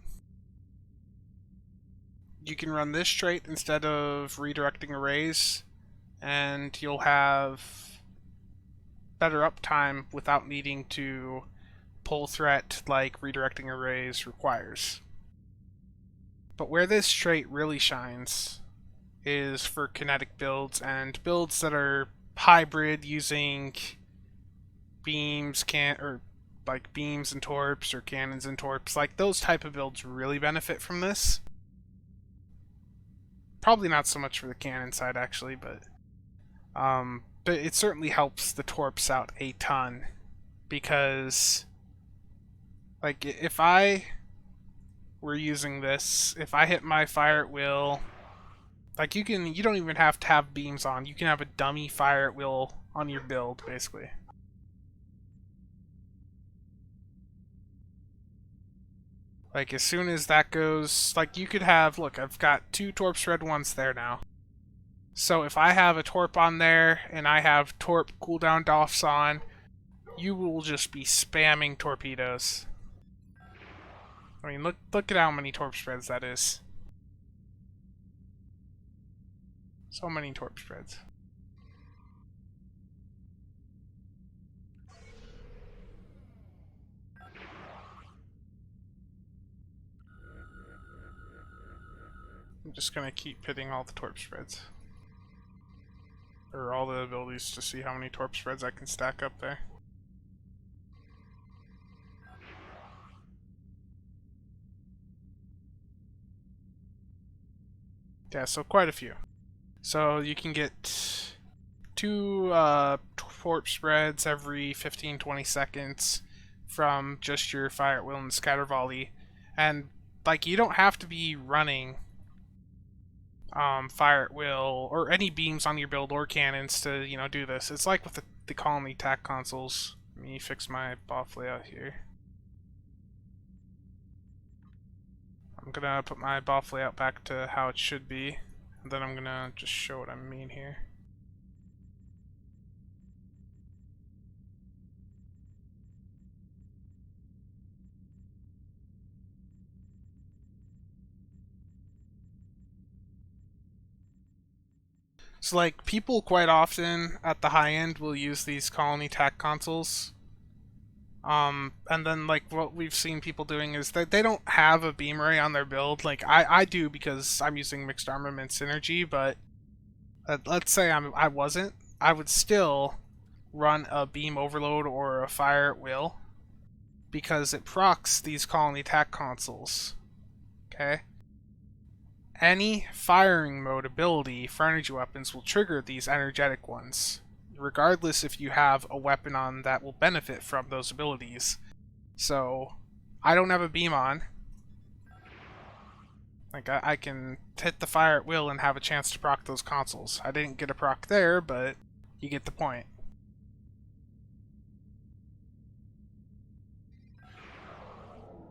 [SPEAKER 1] You can run this trait instead of redirecting arrays, and you'll have better uptime without needing to pull threat like redirecting arrays requires. But where this trait really shines is for kinetic builds and builds that are hybrid using beams or like beams and torps or cannons and torps. Like those type of builds really benefit from this. Probably not so much for the cannon side actually, but it certainly helps the torps out a ton because like if I were using this, if I hit my fire at will, like you don't even have to have beams on. You can have a dummy fire at will on your build basically. Like as soon as that goes, like you could have, look, I've got 2 torps red ones there now. So if I have a torp on there and I have torp cooldown doffs on, you will just be spamming torpedoes. I mean, look at how many torp spreads that is. So many torp spreads. I'm just gonna keep hitting all the torp spreads. Or all the abilities to see how many torp spreads I can stack up there. Yeah, so quite a few. So you can get 2 torp spreads every 15-20 seconds from just your fire at will and scatter volley. And like you don't have to be running fire at will or any beams on your build or cannons to, you know, do this. It's like with the colony attack consoles. Let me fix my buff layout here. I'm gonna put my buff layout back to how it should be, and then I'm gonna just show what I mean here. So like people quite often at the high end will use these colony attack consoles. And then like what we've seen people doing is that they don't have a beam array on their build. Like I do because I'm using mixed armament synergy, but let's say I wasn't, I would still run a beam overload or a fire at will because it procs these colony attack consoles. Okay? Any firing mode ability for energy weapons will trigger these energetic ones, regardless if you have a weapon on that will benefit from those abilities. So, I don't have a beam on. Like, I can hit the fire at will and have a chance to proc those consoles. I didn't get a proc there, but you get the point.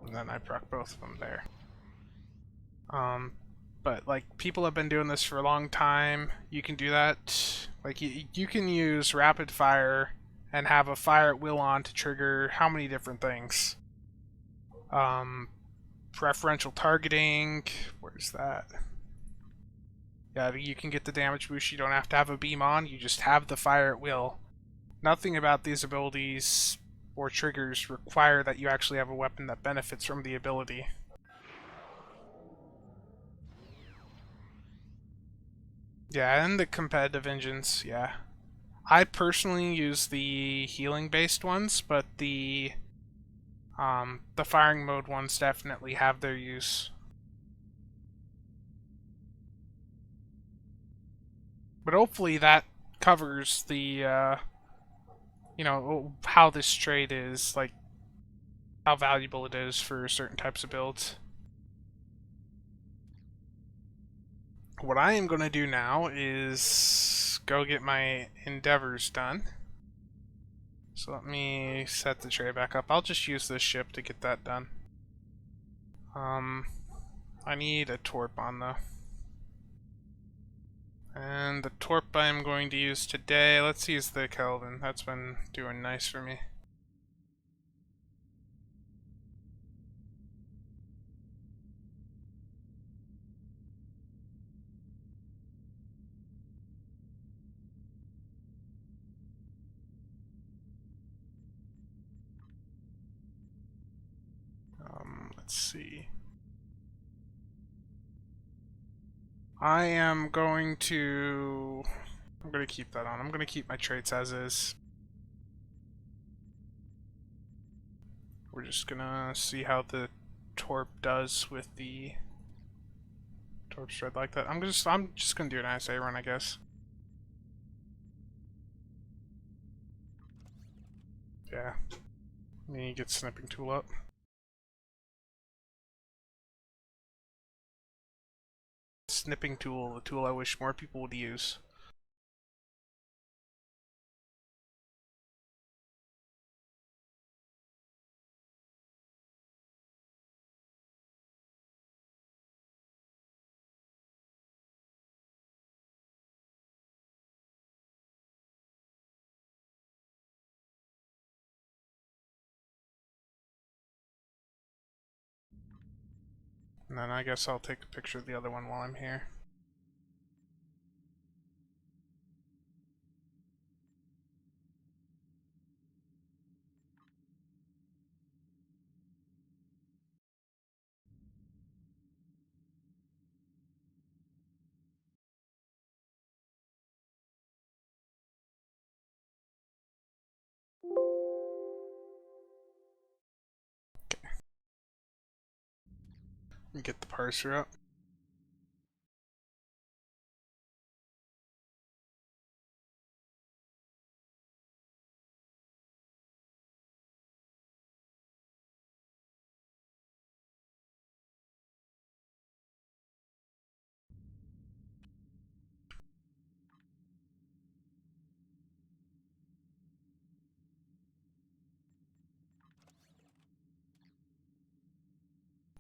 [SPEAKER 1] And then I proc both of them there. But like people have been doing this for a long time. You can do that. Like you can use rapid fire and have a fire at will on to trigger how many different things? Preferential targeting. Where's that? Yeah, you can get the damage boost. You don't have to have a beam on. You just have the fire at will. Nothing about these abilities or triggers require that you actually have a weapon that benefits from the ability. Yeah, and the competitive engines, yeah. I personally use the healing based ones, but the firing mode ones definitely have their use. But hopefully that covers the you know, how this trade is, like how valuable it is for certain types of builds. What I am going to do now is go get my endeavors done. So let me set the tray back up. I'll just use this ship to get that done. I need a torp on though. And the torp I'm going to use today, let's use the Kelvin. That's been doing nice for me. Let's see. I am going to... I'm going to keep that on. I'm going to keep my traits as is. We're just going to see how the Torp does with the Torp Shred like that. I'm just going to do an ISA run, I guess. Yeah. I mean, you get Snipping Tool up. Snipping Tool, the tool I wish more people would use. And then I guess I'll take a picture of the other one while I'm here. Okay. Let me get the parser up.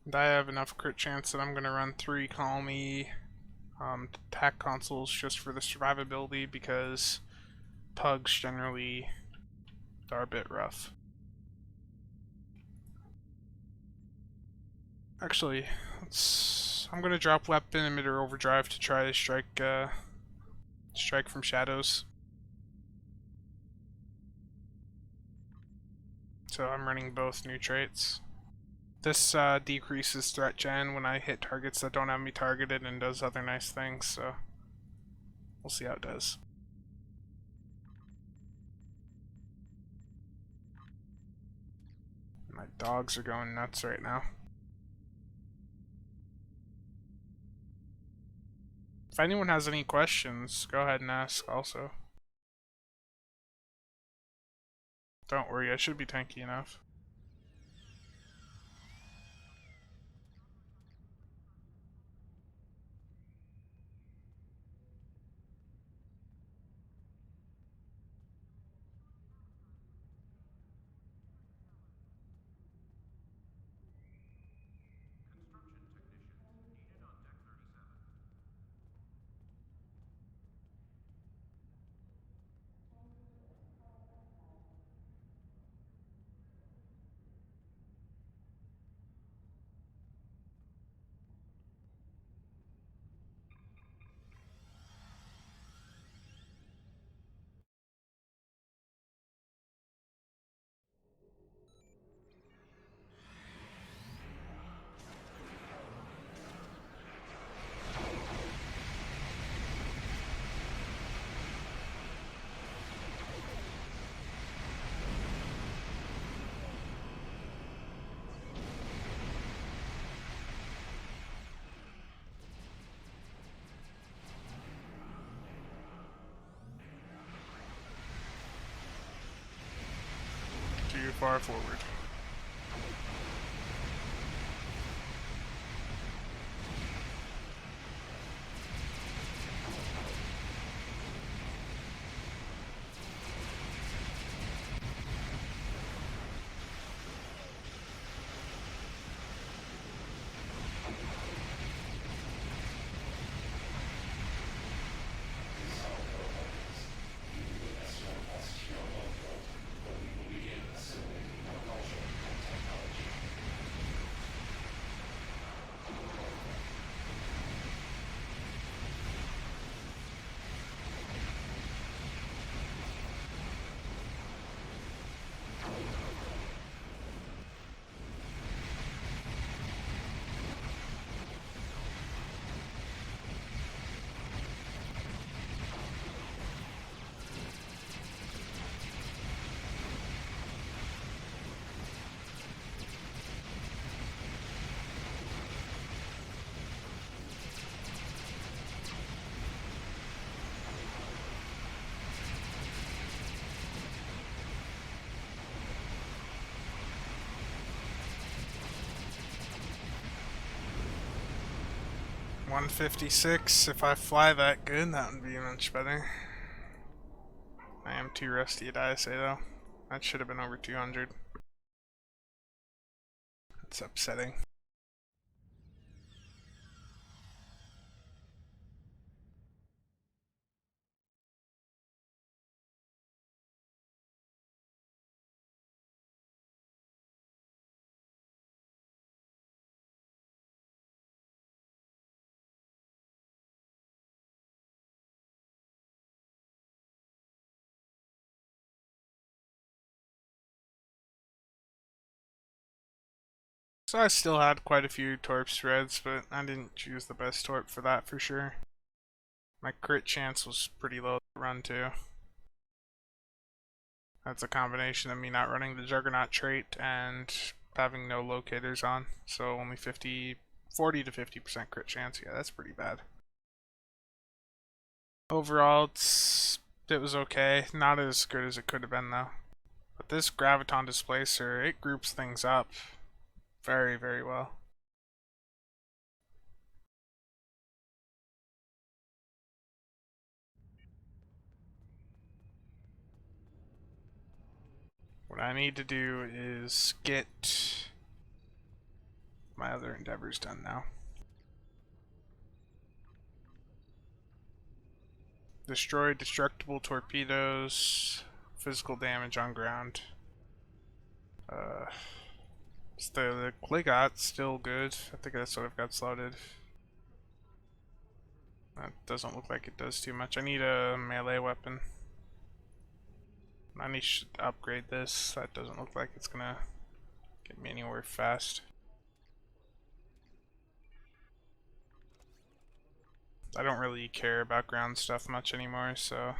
[SPEAKER 1] And I have enough crit chance that I'm going to run 3 Call Me attack consoles just for the survivability because pugs generally are a bit rough. Actually, I'm going to drop weapon emitter overdrive to try to strike from shadows. So I'm running both new traits. This decreases threat gen when I hit targets that don't have me targeted and does other nice things, so we'll see how it does. My dogs are going nuts right now. If anyone has any questions, go ahead and ask also. Don't worry, I should be tanky enough. Too far forward. 156. If I fly that good, that would be much better. I am too rusty at ISA though. That should have been over 200. That's upsetting. So I still had quite a few torp spreads, but I didn't choose the best torp for that for sure. My crit chance was pretty low to run too. That's a combination of me not running the Juggernaut trait and having no locators on. So only 40 to 50% crit chance. Yeah, that's pretty bad. Overall, it was okay. Not as good as it could have been though. But this Graviton Displacer, it groups things up very, very well. What I need to do is get my other endeavors done now. Destroy destructible torpedoes, physical damage on ground. The Kligot's still good. I think that's what I've got slotted. That doesn't look like it does too much. I need a melee weapon. I need to upgrade this. That doesn't look like it's gonna get me anywhere fast. I don't really care about ground stuff much anymore, so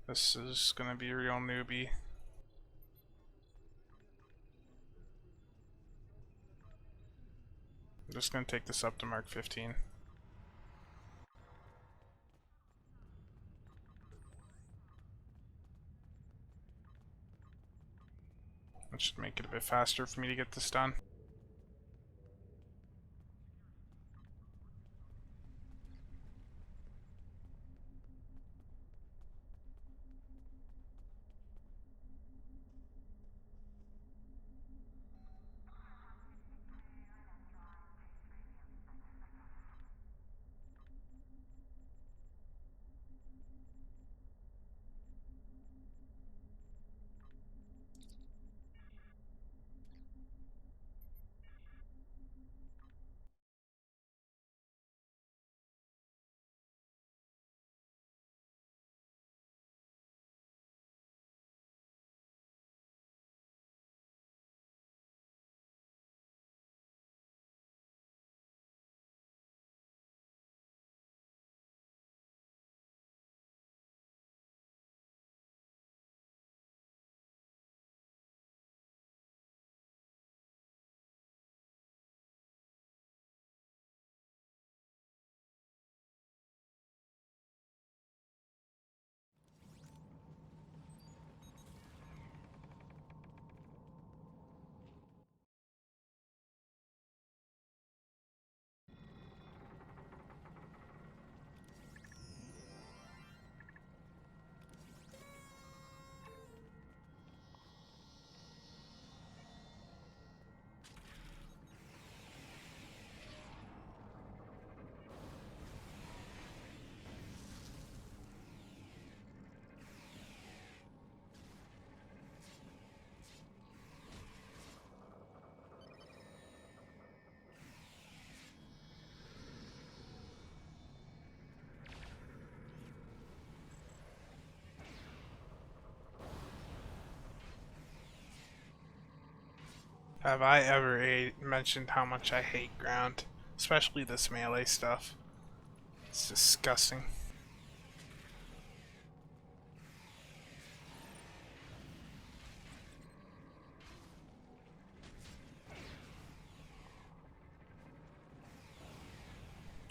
[SPEAKER 1] this is gonna be a real newbie. I'm just gonna take this up to Mark 15. That should make it a bit faster for me to get this done. Have I ever mentioned how much I hate ground? Especially this melee stuff. It's disgusting.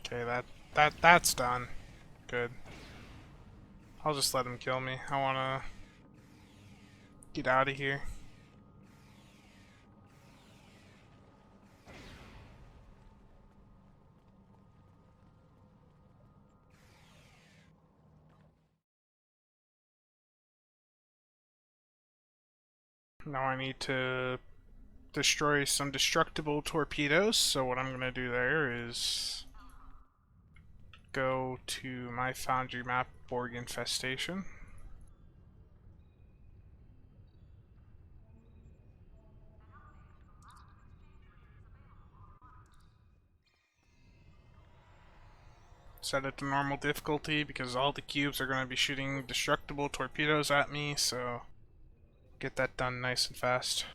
[SPEAKER 1] Okay, that's done. Good. I'll just let him kill me. I wanna get out of here. Now I need to destroy some destructible torpedoes, so what I'm gonna do there is go to my Foundry map, Borg Infestation. Set it to normal difficulty because all the cubes are going to be shooting destructible torpedoes at me, so get that done nice and fast.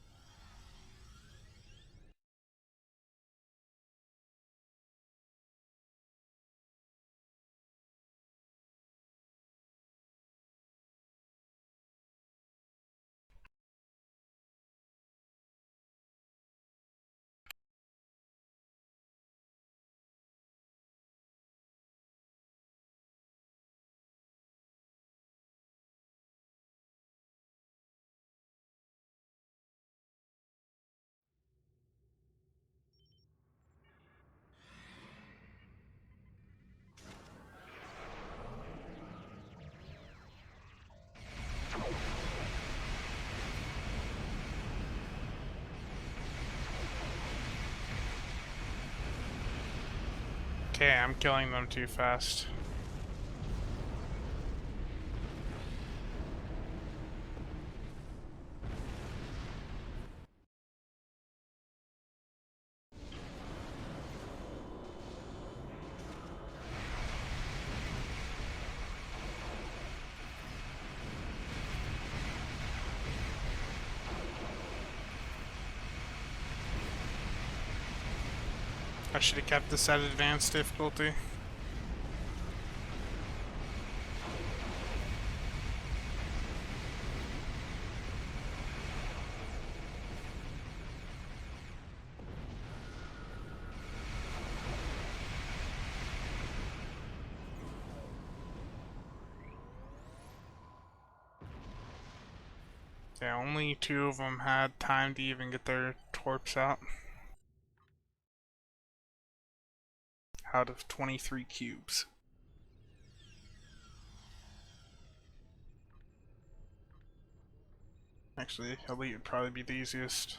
[SPEAKER 1] Okay, I'm killing them too fast. I should have kept this at advanced difficulty. Yeah, only 2 of them had time to even get their torps out of 23 cubes. Actually, Elite would probably be the easiest.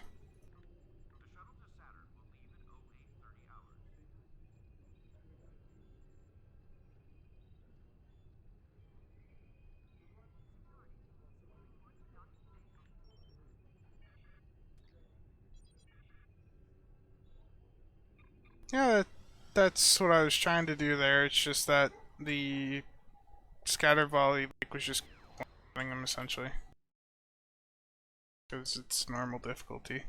[SPEAKER 1] Yeah, that's what I was trying to do there. It's just that the scatter volley was just killing them essentially. Because it's normal difficulty.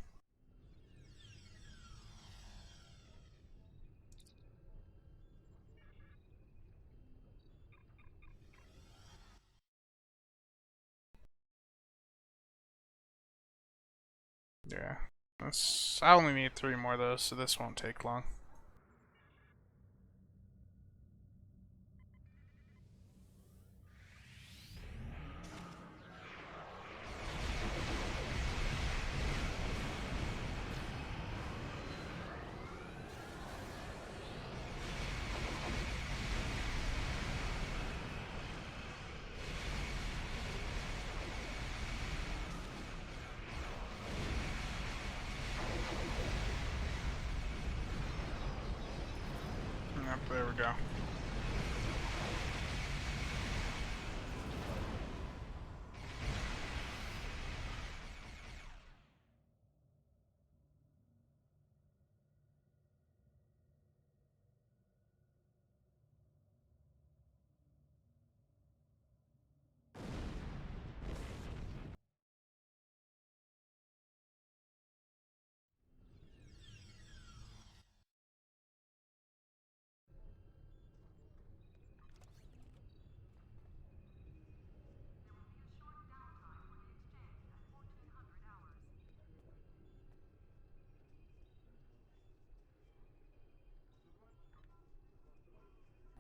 [SPEAKER 1] Yeah. I only need 3 more of those, so this won't take long. Yep, there we go.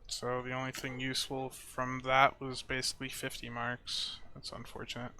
[SPEAKER 1] So the only thing useful from that was basically 50 marks. That's unfortunate.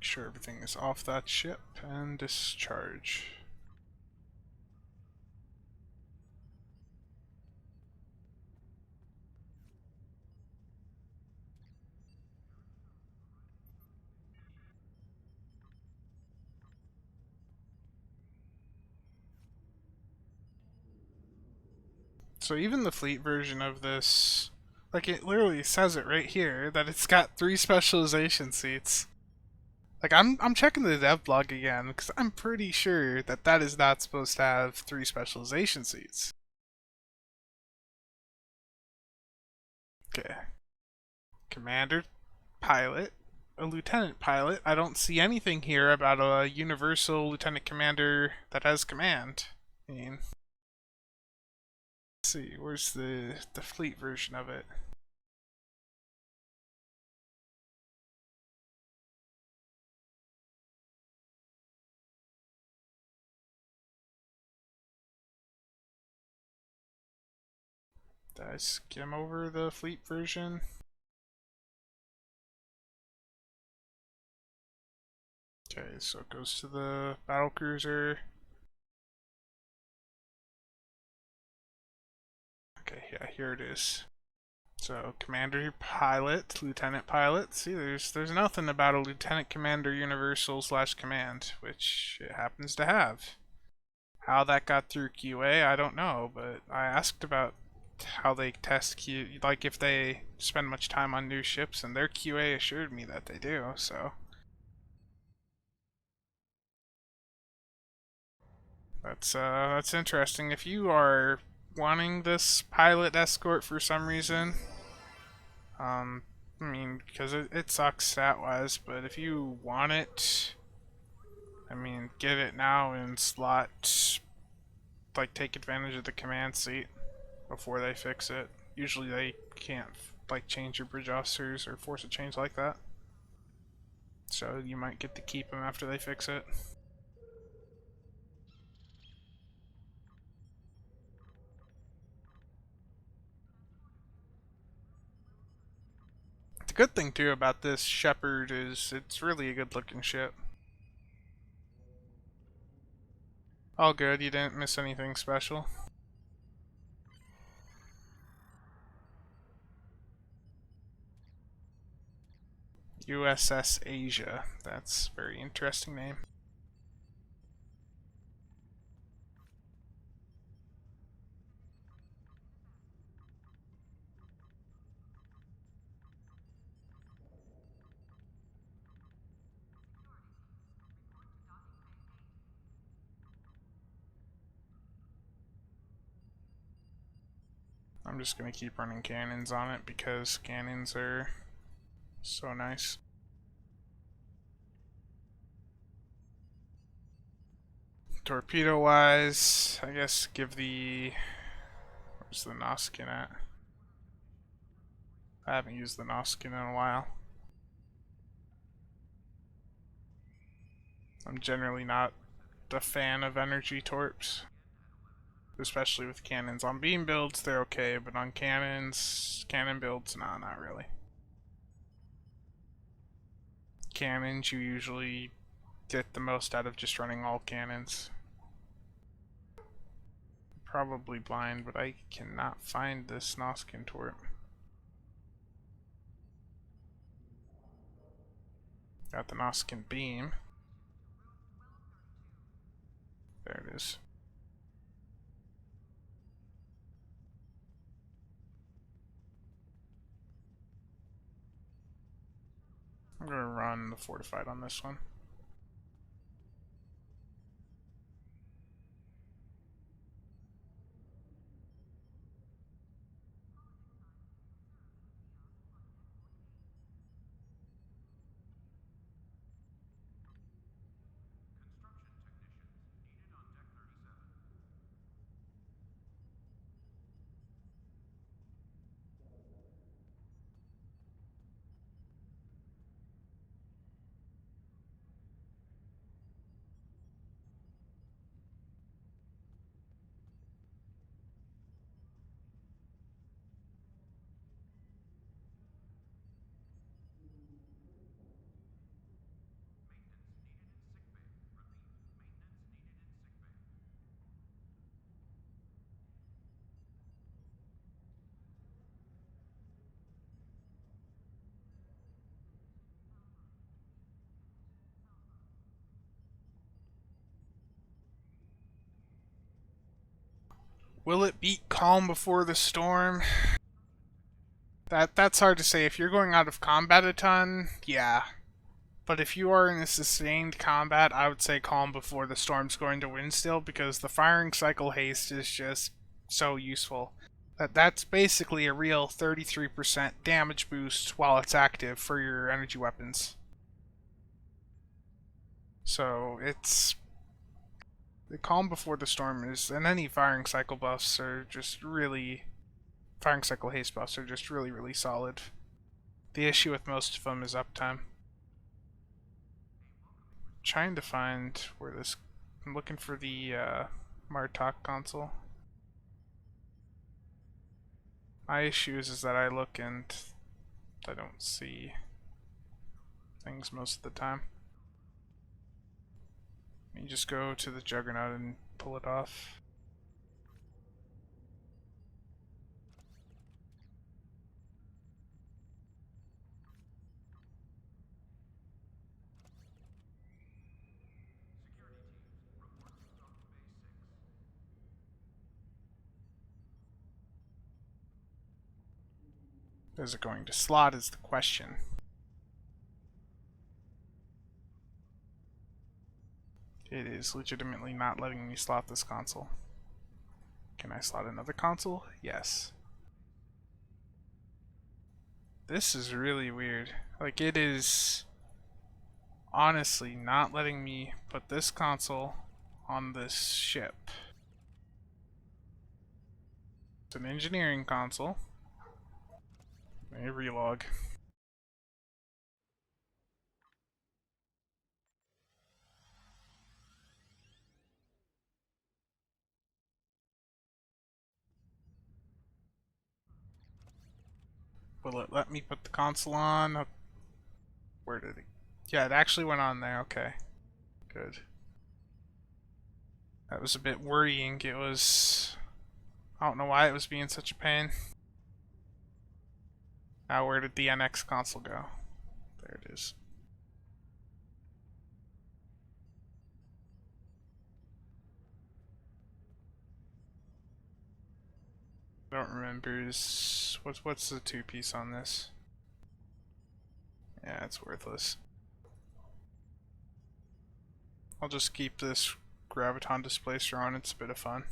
[SPEAKER 1] sure everything is off that ship and discharge. So even the fleet version of this, like it literally says it right here that it's got 3 specialization seats. Like I'm checking the dev blog again because I'm pretty sure that that is not supposed to have 3 specialization seats. Okay, commander, pilot, a lieutenant pilot. I don't see anything here about a universal lieutenant commander that has command. I mean, let's see, where's the fleet version of it? Did I skim over the fleet version? Okay, so it goes to the battle cruiser. Okay, yeah, here it is. So commander pilot, lieutenant pilot. See, there's nothing about a lieutenant commander universal slash command, which it happens to have. How that got through QA, I don't know, but I asked about how they test Q, like if they spend much time on new ships, and their QA assured me that they do. So that's interesting. If you are wanting this pilot escort for some reason, um, I mean, because it sucks stat wise, but if you want it, I mean, get it now and slot, like, take advantage of the command seat before they fix it. Usually they can't, like, change your bridge officers or force a change like that. So you might get to keep them after they fix it. The good thing, too, about this Shepherd is it's really a good looking ship. All good, you didn't miss anything special. USS Asia. That's a very interesting name. I'm just gonna keep running cannons on it because cannons are so nice. Torpedo wise, I guess give the. Where's the Noskin at? I haven't used the Noskin in a while. I'm generally not a fan of energy torps, especially with cannons. On beam builds, they're okay, but on cannons, cannon builds, nah, not really. Cannons, you usually get the most out of just running all cannons. Probably blind, but I cannot find this Noskin torp. Got the Noskin beam. There it is. I'm gonna run the fortified on this one. Will it beat Calm Before the Storm? That's hard to say. If you're going out of combat a ton, yeah. But if you are in a sustained combat, I would say Calm Before the Storm's going to win still, because the firing cycle haste is just so useful. That's basically a real 33% damage boost while it's active for your energy weapons. So it's the Calm Before the Storm is, and any firing cycle buffs are just really, firing cycle haste buffs are just really solid. The issue with most of them is uptime. Trying to find where this. I'm looking for the Martok console. My issue is that I look and I don't see things most of the time. You just go to the Juggernaut and pull it off. Is it going to slot is the question. It is legitimately not letting me slot this console. Can I slot another console? Yes. This is really weird. Like, it is honestly not letting me put this console on this ship. It's an engineering console. A relog. Will it let me put the console on? Where did it? Yeah, it actually went on there. Okay. Good. That was a bit worrying. It was... I don't know why it was being such a pain. Now where did the NX console go? There it is. I don't remember. What's the two-piece on this? Yeah, it's worthless. I'll just keep this graviton displacer on. It's a bit of fun.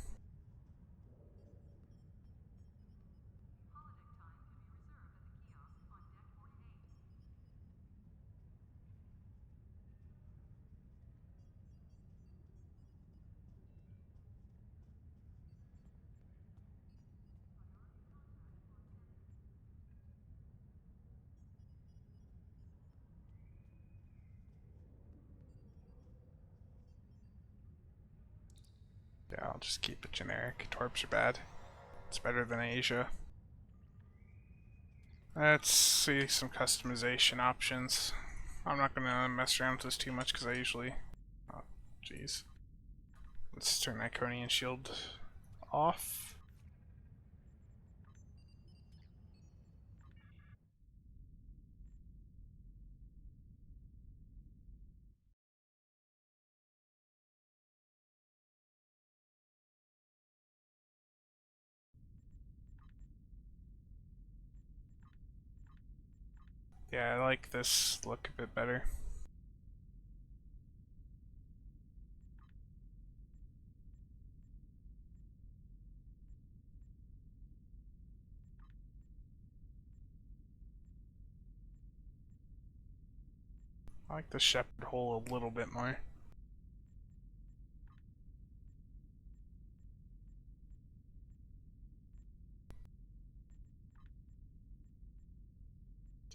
[SPEAKER 1] Yeah, I'll just keep it generic. Torps are bad. It's better than Asia. Let's see some customization options. I'm not gonna mess around with this too much because I usually... Oh, jeez. Let's turn Iconian Shield off. Yeah, I like this look a bit better. I like the shepherd hole a little bit more.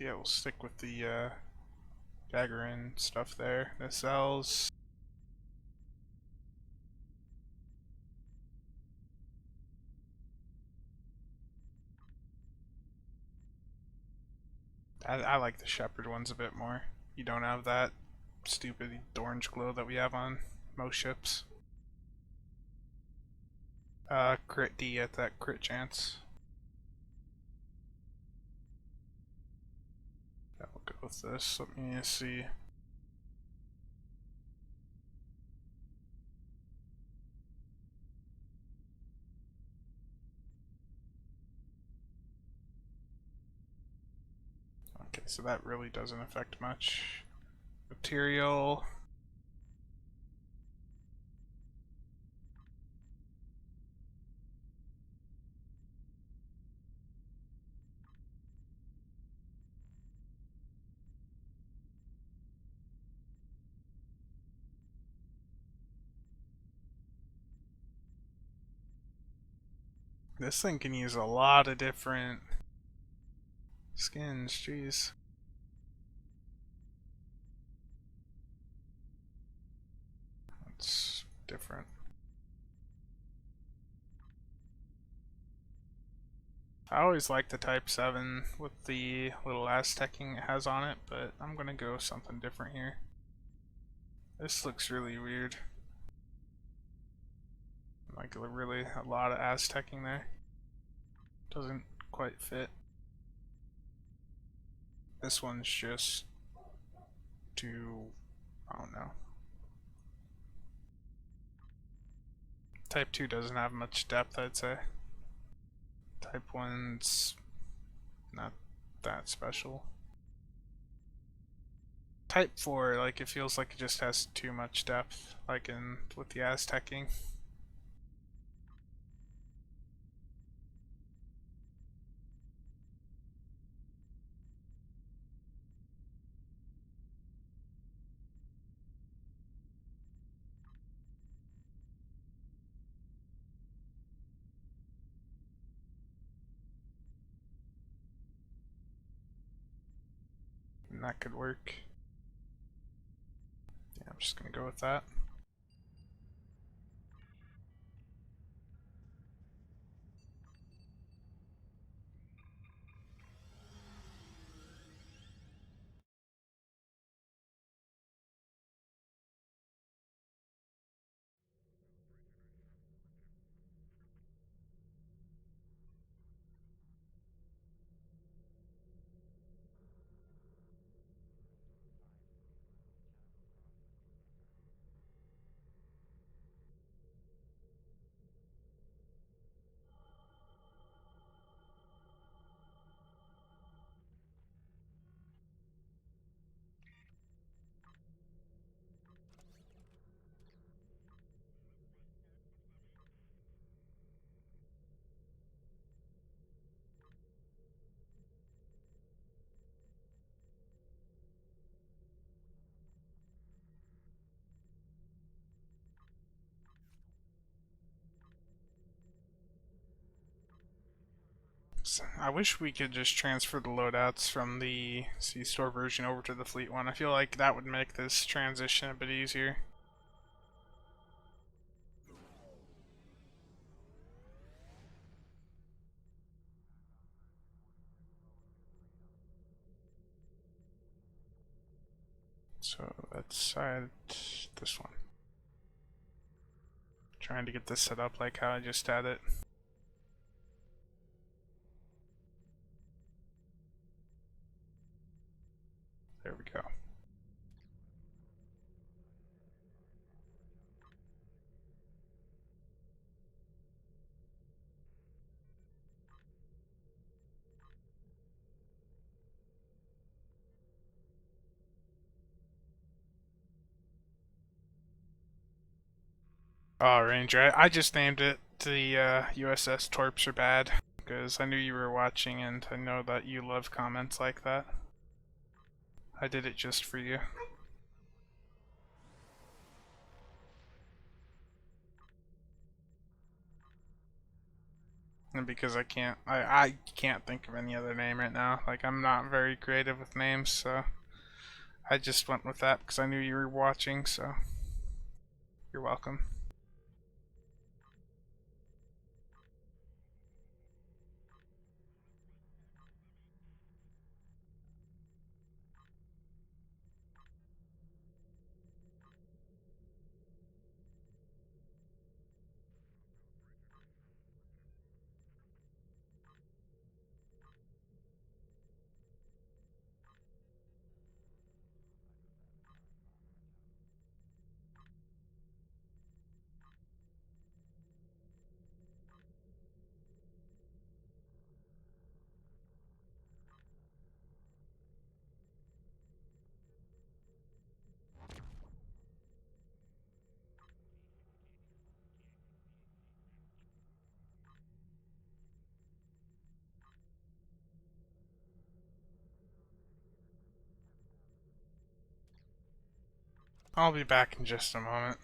[SPEAKER 1] Yeah, we'll stick with the dagger and stuff there. Nacelles. I like the shepherd ones a bit more. You don't have that stupid orange glow that we have on most ships. Crit D at that crit chance. Yeah, we'll go with this. Let me see. So that really doesn't affect much. Material. This thing can use a lot of different skins, jeez. That's different. I always like the Type 7 with the little Aztecing it has on it, but I'm gonna go something different here. This looks really weird. Like really a lot of Aztecing there. Doesn't quite fit. This one's just too, I don't know. Type 2 doesn't have much depth, I'd say. Type 1's not that special. Type 4, like it feels like it just has too much depth, like in with the Aztecing. And that could work. Yeah, I'm just gonna go with that. So I wish we could just transfer the loadouts from the C-Store version over to the Fleet one. I feel like that would make this transition a bit easier. So let's add this one. Trying to get this set up like how I just had it. There we go. Oh, Ranger, I just named it the USS Torps are bad because I knew you were watching and I know that you love comments like that. I did it just for you. And because I can't think of any other name right now. Like I'm not very creative with names, so I just went with that because I knew you were watching, so you're welcome. I'll be back in just a moment.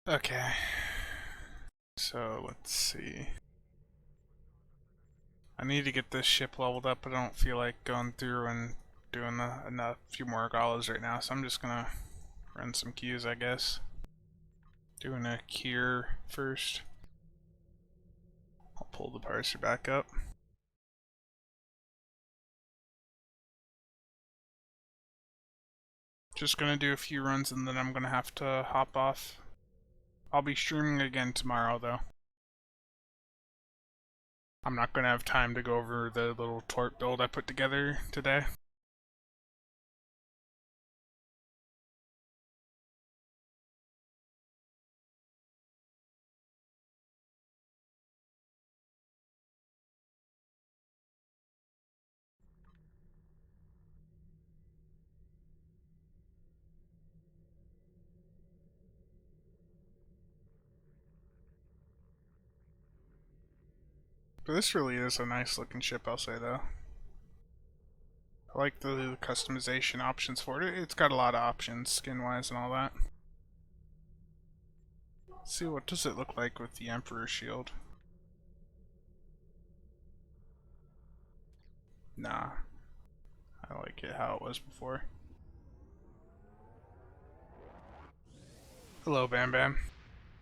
[SPEAKER 1] Okay. So let's see. I need to get this ship leveled up, but I don't feel like going through and doing a few more galas right now, so I'm just gonna run some queues, I guess. Doing a cure first. I'll pull the parser back up. Just gonna do a few runs and then I'm gonna have to hop off. I'll be streaming again tomorrow though. I'm not gonna have time to go over the little tort build I put together today. But this really is a nice looking ship, I'll say though. I like the customization options for it. It's got a lot of options, skin-wise and all that. Let's see, what does it look like with the Emperor shield? Nah. I like it how it was before. Hello, Bam Bam.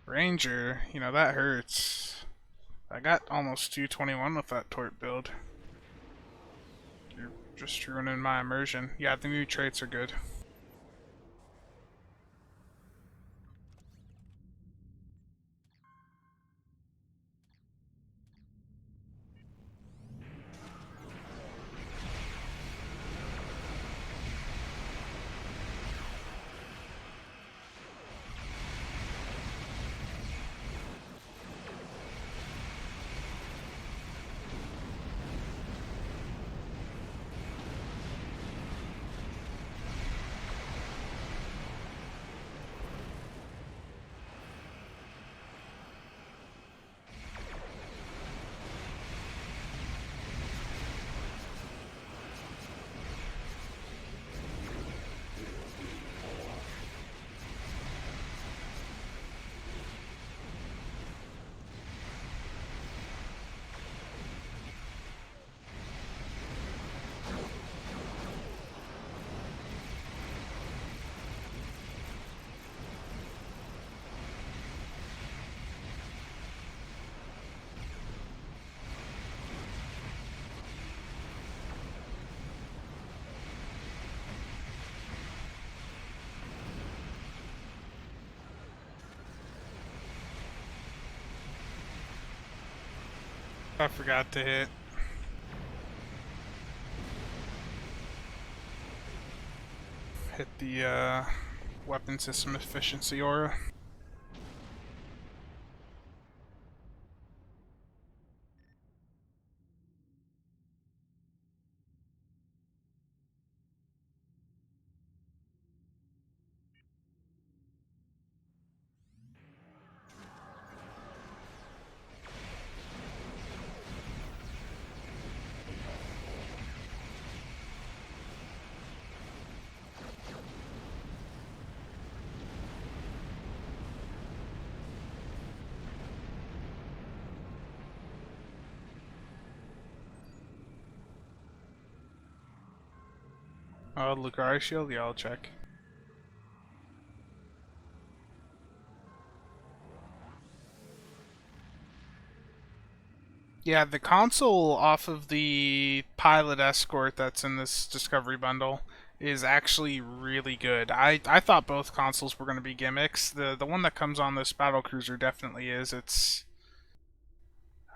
[SPEAKER 1] Ranger, you know, that hurts. I got almost 221 with that tort build. You're just ruining my immersion. Yeah, the new traits are good. I forgot to hit the weapon system efficiency aura. Oh, Lucario shield? Yeah, I'll check. Yeah, the console off of the Pilot Escort that's in this Discovery bundle is actually really good. I thought both consoles were going to be gimmicks. The one that comes on this battle cruiser definitely is.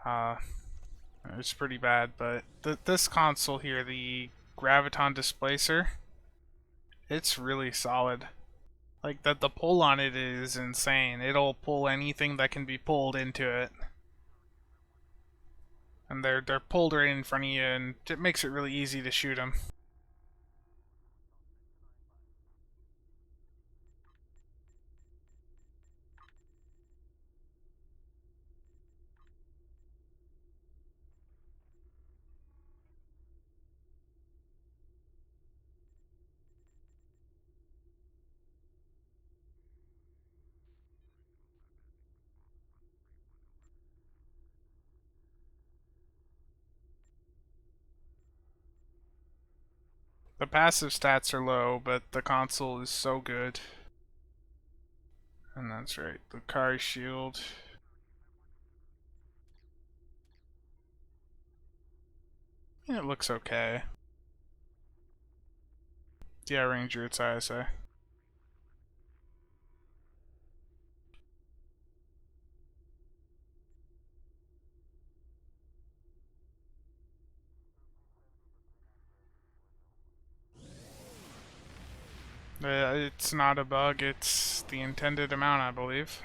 [SPEAKER 1] Uh it's pretty bad, but this console here, the Graviton Displacer, it's really solid. Like the pull on it is insane. It'll pull anything that can be pulled into it. And they're pulled right in front of you, and it makes it really easy to shoot them. The passive stats are low, but the console is so good. And that's right, the Kari shield. It looks okay. Yeah, Ranger, it's ISA. It's not a bug, it's the intended amount, I believe.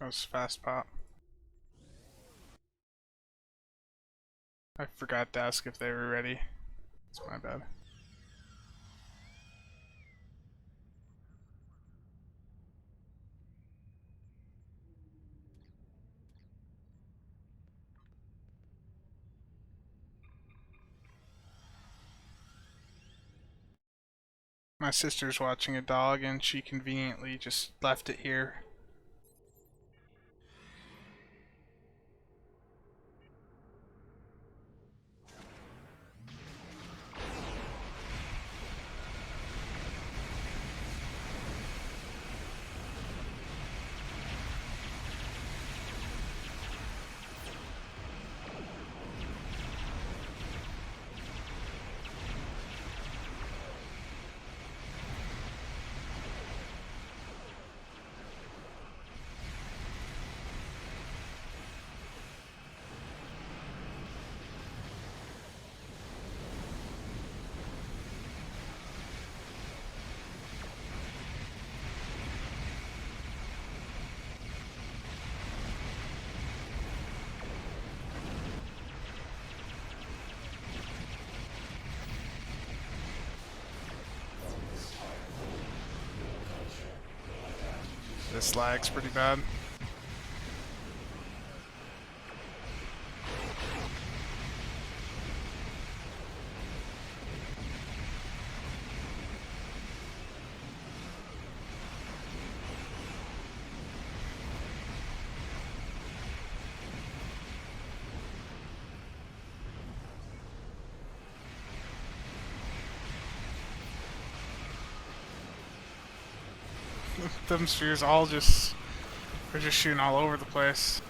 [SPEAKER 1] That was fast pop. I forgot to ask if they were ready. It's my bad. My sister's watching a dog and she conveniently just left it here. This lag's pretty bad. Them spheres all just are just shooting all over the place.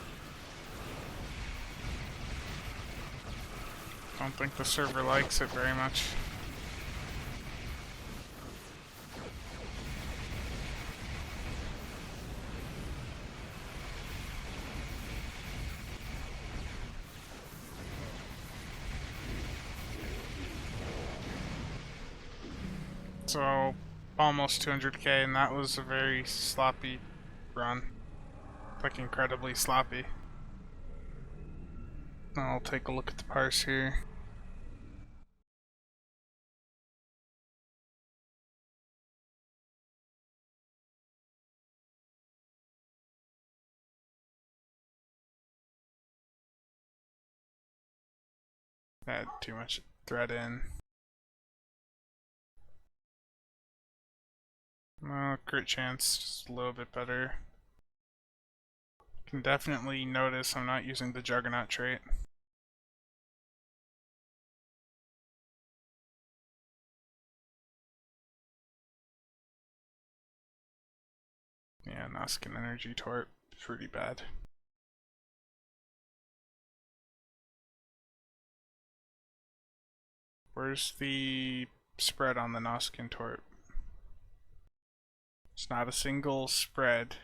[SPEAKER 1] Don't think the server likes it very much. So almost 200k, and that was a very sloppy run. Like, incredibly sloppy. I'll take a look at the parse here. Add too much thread in. Crit chance, just a little bit better. Can definitely notice I'm not using the Juggernaut trait. Yeah, Noskin Energy Torp, pretty bad. Where's the spread on the Noskin Torp? It's not a single spread.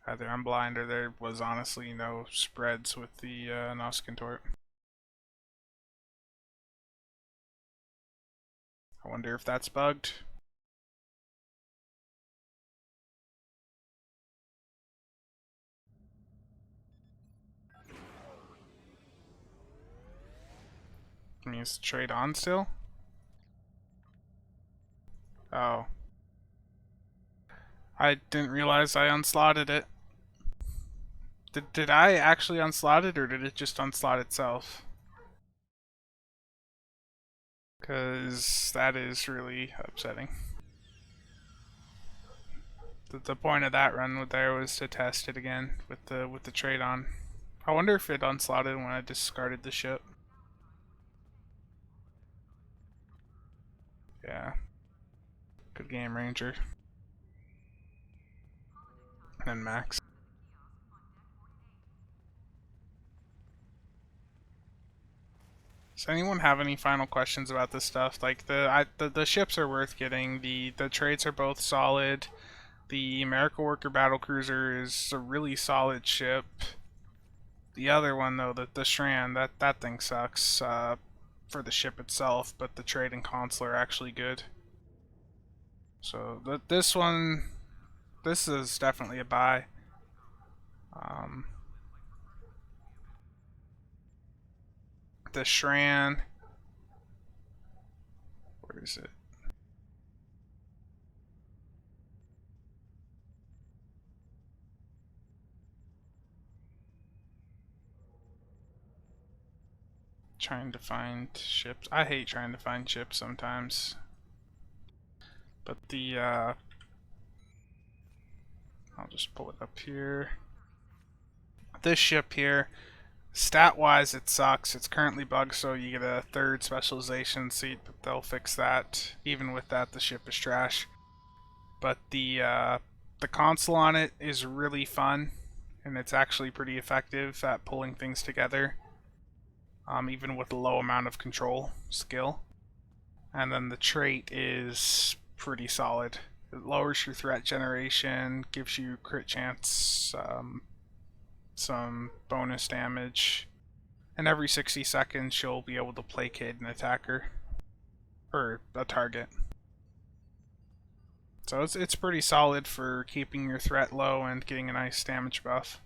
[SPEAKER 1] Either I'm blind or there was honestly no spreads with the Noskin Torp. I wonder if that's bugged. Can you trade on still? Oh. I didn't realize I unslotted it. Did I actually unslot it, or did it just unslot itself? Because that is really upsetting. The point of that run there was to test it again with the trade on. I wonder if it unslotted when I discarded the ship. Yeah. Good game, Ranger. And Max. Does anyone have any final questions about this stuff? Like the ships are worth getting. The trades are both solid. The America Worker Battlecruiser is a really solid ship. The other one though, the Strand, that thing sucks for the ship itself, but the trade and console are actually good. So this one, this is definitely a buy. Um, the Shran, where is it? Trying to find ships. I hate trying to find ships sometimes. But I'll just pull it up here. This ship here, stat-wise, it sucks. It's currently bugged, so you get a third specialization seat, but they'll fix that. Even with that, the ship is trash. But the console on it is really fun, and it's actually pretty effective at pulling things together, even with a low amount of control skill. And then the trait is pretty solid. It lowers your threat generation, gives you crit chance, some bonus damage, and every 60 seconds you'll be able to placate an attacker or a target. So it's pretty solid for keeping your threat low and getting a nice damage buff.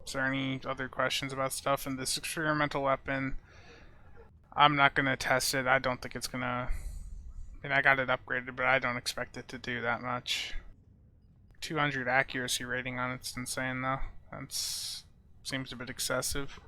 [SPEAKER 1] Is there any other questions about stuff in this experimental weapon? I'm not gonna test it. I don't think it's gonna. I mean, I got it upgraded, but I don't expect it to do that much. 200 accuracy rating on it's insane though. That's seems a bit excessive.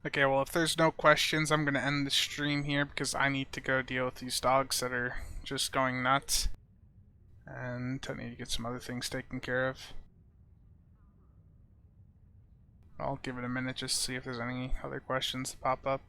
[SPEAKER 1] Okay, well, if there's no questions, I'm gonna end the stream here because I need to go deal with these dogs that are just going nuts. And I need to get some other things taken care of. I'll give it a minute just to see if there's any other questions that pop up.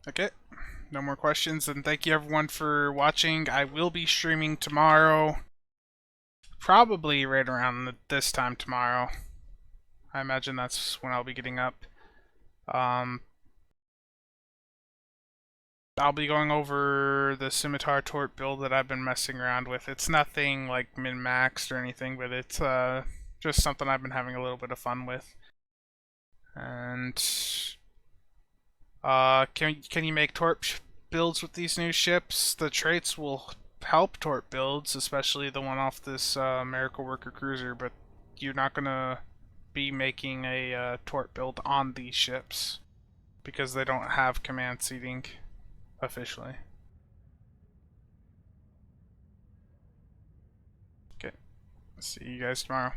[SPEAKER 1] Okay, no more questions, and thank you everyone for watching. I will be streaming tomorrow, probably right around this time tomorrow. I imagine that's when I'll be getting up. Um, I'll be going over the Scimitar Tort build that I've been messing around with. It's nothing like min-maxed or anything, but it's just something I've been having a little bit of fun with. And can you make Tort builds with these new ships? The traits will help Tort builds, especially the one off this Miracle Worker Cruiser, but you're not gonna be making a Tort build on these ships because they don't have command seating officially. Okay, see you guys tomorrow.